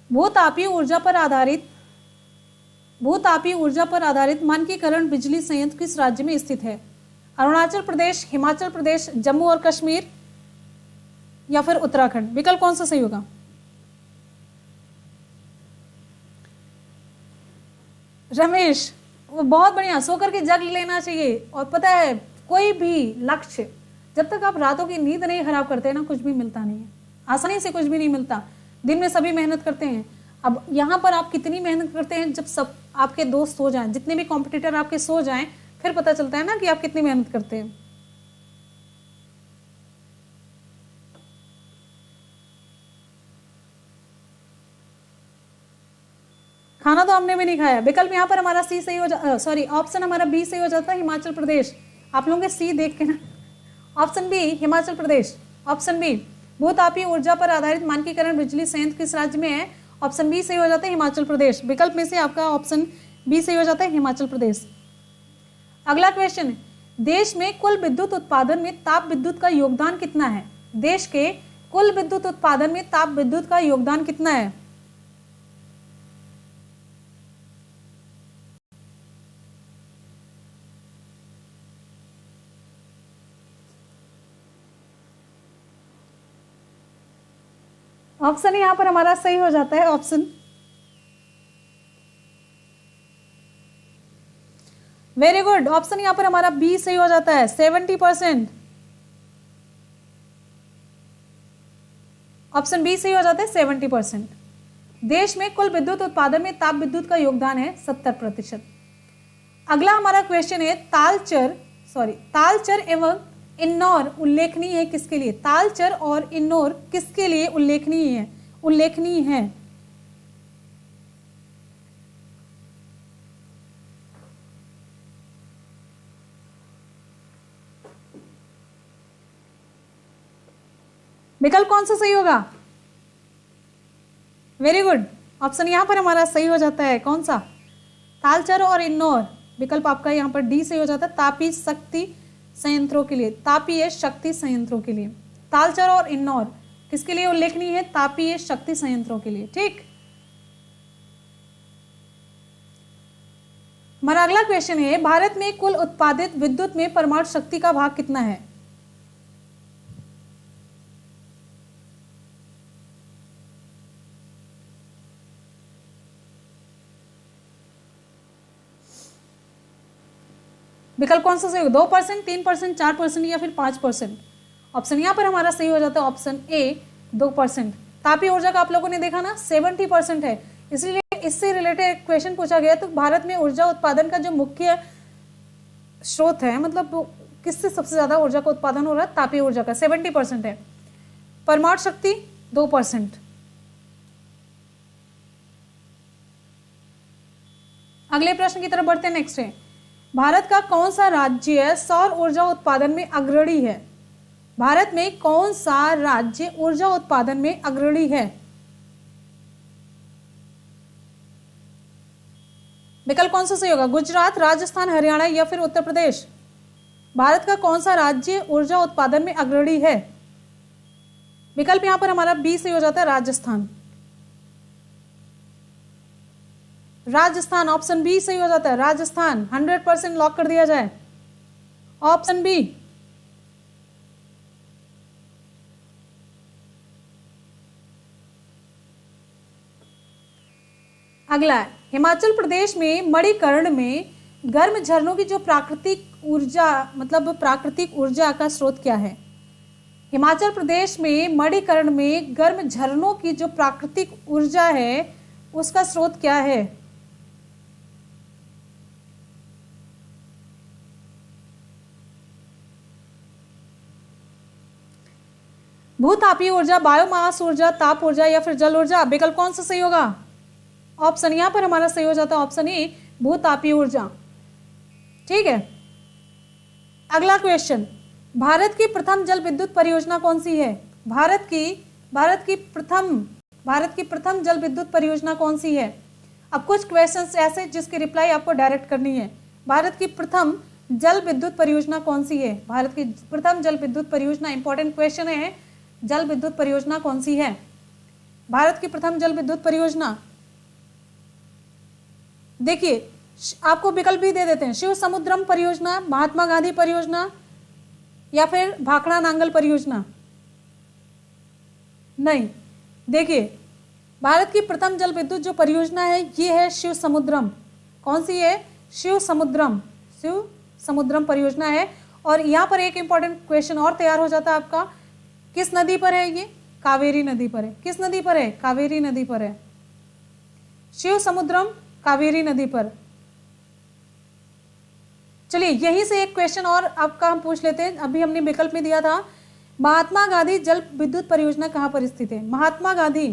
भूतापीय ऊर्जा पर आधारित मानकीकरण बिजली संयंत्र किस राज्य में स्थित है? अरुणाचल प्रदेश, हिमाचल प्रदेश, जम्मू और कश्मीर या फिर उत्तराखंड? विकल्प कौन सा सही होगा? रमेश, वो बहुत बढ़िया, सोकर के जग लेना चाहिए। और पता है, कोई भी लक्ष्य जब तक आप रातों की नींद नहीं खराब करते ना, कुछ भी मिलता नहीं है, आसानी से कुछ भी नहीं मिलता। दिन में सभी मेहनत करते हैं, अब यहाँ पर आप कितनी मेहनत करते हैं, जब सब आपके दोस्त सो जाएं, जितने भी कॉम्पिटिटर आपके सो जाएं, फिर पता चलता है ना कि आप कितनी मेहनत करते हैं। खाना तो हमने भी नहीं खाया। विकल्प यहाँ पर हमारा सी सही हो सॉरी ऑप्शन हमारा बी सही हो जाता है, हिमाचल प्रदेश। आप लोगों के सी देख के ना, option B Himachal Pradesh, option B. भूतापीय ऊर्जा पर आधारित मानकीकरण बिजली संयंत्र किस राज्य में है? ऑप्शन बी सही हो जाता है, हिमाचल प्रदेश। विकल्प में से आपका ऑप्शन बी सही हो जाता है, हिमाचल प्रदेश। अगला क्वेश्चन है, देश में कुल विद्युत उत्पादन में ताप विद्युत का योगदान कितना है? देश के कुल विद्युत उत्पादन में ताप विद्युत का योगदान कितना है? ऑप्शन यहां पर हमारा सही हो जाता है, ऑप्शन वेरी गुड। ऑप्शन यहां पर हमारा बी सही हो जाता है, 70%। ऑप्शन बी सही हो जाता है 70%। देश में कुल विद्युत उत्पादन में ताप विद्युत का योगदान है 70%। अगला हमारा क्वेश्चन है तालचर एवं इन्नौर उल्लेखनीय है किसके लिए? तालचर और इन्नौर किसके लिए उल्लेखनीय है? विकल्प कौन सा सही होगा? वेरी गुड, ऑप्शन यहां पर हमारा सही हो जाता है, कौन सा? तालचर और इन्नौर। विकल्प आपका यहां पर डी सही हो जाता है, तापीय शक्ति संयंत्रों के लिए, तापीय शक्ति संयंत्रों के लिए। तालचर और इन्नौर किसके लिए उल्लेखनीय है? तापीय शक्ति संयंत्रों के लिए। ठीक, हमारा अगला क्वेश्चन है भारत में कुल उत्पादित विद्युत में परमाणु शक्ति का भाग कितना है? विकल्प कौन सा सही होगा? 2%, 3%, 4% या फिर 5%? ऑप्शन यहाँ पर हमारा सही हो जाता है ऑप्शन ए 2%। तापीय ऊर्जा का आप लोगों ने देखा ना 70% है, इसलिए इससे रिलेटेड क्वेश्चन पूछा गया। तो भारत में ऊर्जा उत्पादन का जो मुख्य स्रोत है, मतलब किससे सबसे ज्यादा ऊर्जा का उत्पादन हो रहा है? तापीय ऊर्जा का 70% है। परमाणु शक्ति 2%। अगले प्रश्न की तरफ बढ़ते हैं। नेक्स्ट है भारत का कौन सा राज्य सौर ऊर्जा उत्पादन में अग्रणी है? भारत में कौन सा राज्य ऊर्जा उत्पादन में अग्रणी है? विकल्प कौन सा सही होगा? गुजरात, राजस्थान, हरियाणा या फिर उत्तर प्रदेश? भारत का कौन सा राज्य ऊर्जा उत्पादन में अग्रणी है? विकल्प यहां पर हमारा बी सही हो जाता है, राजस्थान। राजस्थान, ऑप्शन बी सही हो जाता है, राजस्थान। 100% लॉक कर दिया जाए, ऑप्शन बी। अगला है हिमाचल प्रदेश में मणिकर्ण में गर्म झरनों की जो प्राकृतिक ऊर्जा, मतलब प्राकृतिक ऊर्जा का स्रोत क्या है? हिमाचल प्रदेश में मणिकर्ण में गर्म झरनों की जो प्राकृतिक ऊर्जा है उसका स्रोत क्या है? भूतापीय ऊर्जा, बायोमास ऊर्जा, ताप ऊर्जा या फिर जल ऊर्जा? विकल्प कौन सा सही होगा? ऑप्शन यहां पर हमारा सही हो जाता है ऑप्शन ए भूतापीय ऊर्जा। ठीक है, अगला क्वेश्चन, भारत की प्रथम जल विद्युत परियोजना कौन सी है? भारत की प्रथम जल विद्युत परियोजना कौन सी है? अब कुछ क्वेश्चंस ऐसे जिसकी रिप्लाई आपको डायरेक्ट करनी है। भारत की प्रथम जल विद्युत परियोजना कौन सी है? भारत की प्रथम जल विद्युत परियोजना, इंपॉर्टेंट क्वेश्चन है, जल विद्युत परियोजना कौन सी है? भारत की प्रथम जल विद्युत परियोजना, देखिए आपको विकल्प भी दे देते हैं, शिव समुद्रम परियोजना, महात्मा गांधी परियोजना या फिर भाखड़ा नांगल परियोजना। नहीं, देखिए भारत की प्रथम जल विद्युत जो परियोजना है ये है शिव समुद्रम। कौन सी है? शिव समुद्रम परियोजना है। और यहाँ पर एक इंपॉर्टेंट क्वेश्चन और तैयार हो जाता है आपका, किस नदी पर है ये? कावेरी नदी पर है। किस नदी पर है? कावेरी नदी पर है। शिव समुद्रम कावेरी नदी पर। चलिए यहीं से एक क्वेश्चन और आपका हम पूछ लेते हैं। अभी हमने विकल्प में दिया था महात्मा गांधी जल विद्युत परियोजना कहां पर स्थित है? महात्मा गांधी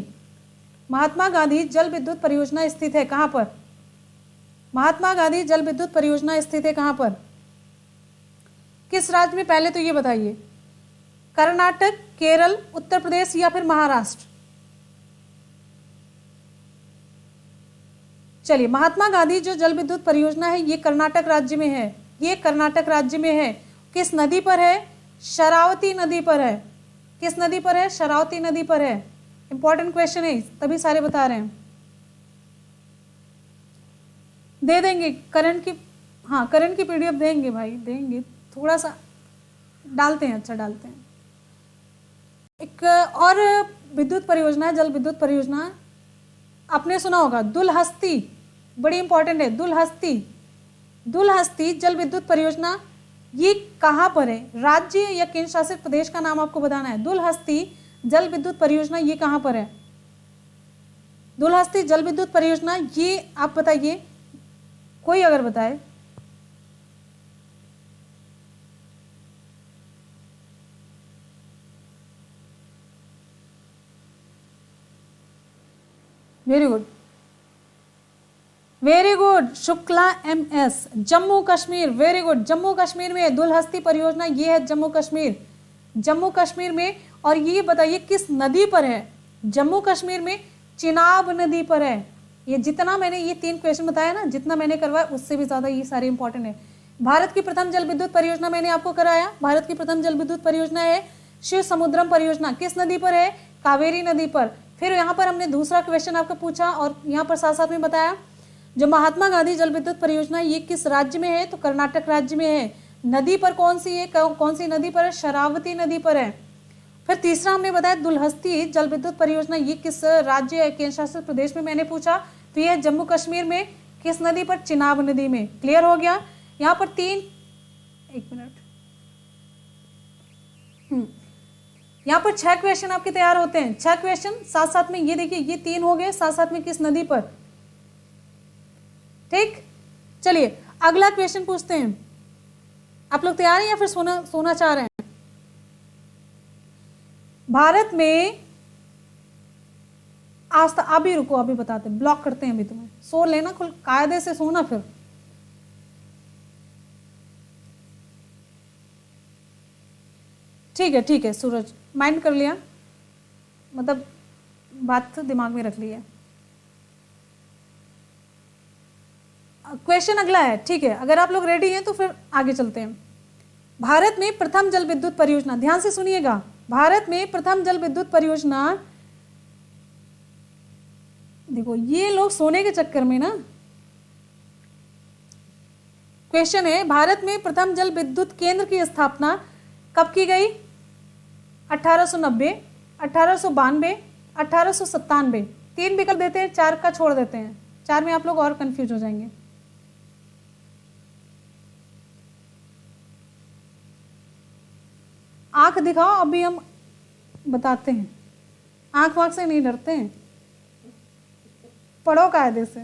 जल विद्युत परियोजना स्थित है कहां पर? महात्मा गांधी जल विद्युत परियोजना स्थित है कहां पर? किस राज्य में? पहले तो ये बताइए, कर्नाटक, केरल, उत्तर प्रदेश या फिर महाराष्ट्र? चलिए, महात्मा गांधी जो जल विद्युत परियोजना है ये कर्नाटक राज्य में है। ये कर्नाटक राज्य में है। किस नदी पर है? शरावती नदी पर है। किस नदी पर है? शरावती नदी पर है। इंपॉर्टेंट क्वेश्चन है, तभी सारे बता रहे हैं। दे देंगे करंट की, हाँ करंट की पीडीएफ देंगे भाई, देंगे। थोड़ा सा डालते हैं, अच्छा डालते हैं। एक और विद्युत परियोजना है, जल विद्युत परियोजना, आपने सुना होगा दुलहस्ती, बड़ी इंपॉर्टेंट है। दुलहस्ती जल विद्युत परियोजना ये कहां पर है? राज्य या केंद्र शासित प्रदेश का नाम आपको बताना है। दुलहस्ती जल विद्युत परियोजना ये कहाँ पर है? दुलहस्ती जल विद्युत परियोजना, ये आप बताइए, कोई अगर बताए। Very good, very good, Shukla MS, Jammu Kashmir, very good, Jammu Kashmir में दुलहस्ती परियोजना ये है जम्मू कश्मीर, जम्मू कश्मीर में। और ये बताइए किस नदी पर है? जम्मू कश्मीर में चिनाब नदी पर है। ये जितना मैंने ये 3 क्वेश्चन बताया ना, जितना मैंने करवाया उससे भी ज्यादा ये सारे इंपॉर्टेंट है। भारत की प्रथम जल विद्युत परियोजना मैंने आपको कराया, भारत की प्रथम जल विद्युत परियोजना है शिव समुद्रम परियोजना। किस नदी पर है? कावेरी नदी पर। फिर यहाँ पर हमने दूसरा क्वेश्चन आपको पूछा और यहाँ पर साथ साथ में बताया जो महात्मा गांधी जल विद्युत परियोजना ये किस राज्य में है? तो कर्नाटक राज्य में है। नदी पर कौन सी है? कौन सी नदी पर है? शरावती नदी पर है। फिर तीसरा हमने बताया दुलहस्ती जल विद्युत परियोजना ये किस राज्य केंद्र शासित प्रदेश में मैंने पूछा, तो ये जम्मू कश्मीर में। किस नदी पर? चिनाब नदी में। क्लियर हो गया? यहाँ पर 3, 1 मिनट, यहाँ पर 6 क्वेश्चन आपके तैयार होते हैं। 6 क्वेश्चन साथ साथ में, ये देखिए ये 3 हो गए, साथ साथ में किस नदी पर। ठीक, चलिए अगला क्वेश्चन पूछते हैं। आप लोग तैयार हैं या फिर सोना चाह रहे हैं? भारत में आज तक, अभी रुको, अभी बताते हैं, ब्लॉक करते हैं अभी तुम्हें, सो लेना, खुल कायदे से सोना। फिर ठीक है सूरज, माइंड कर लिया, मतलब बात तो दिमाग में रख ली है। क्वेश्चन अगला है, ठीक है, अगर आप लोग रेडी हैं तो फिर आगे चलते हैं। भारत में प्रथम जल विद्युत परियोजना, ध्यान से सुनिएगा, भारत में प्रथम जल विद्युत परियोजना, देखो ये लोग सोने के चक्कर में ना, क्वेश्चन है भारत में प्रथम जल विद्युत केंद्र की स्थापना कब की गई? 1890, 1892, 1897। 3 विकल्प देते हैं, 4 का छोड़ देते हैं, 4 में आप लोग और कंफ्यूज हो जाएंगे। आंख दिखाओ, अभी हम बताते हैं, आंख वाँख से नहीं डरते हैं, पढ़ो कायदे से।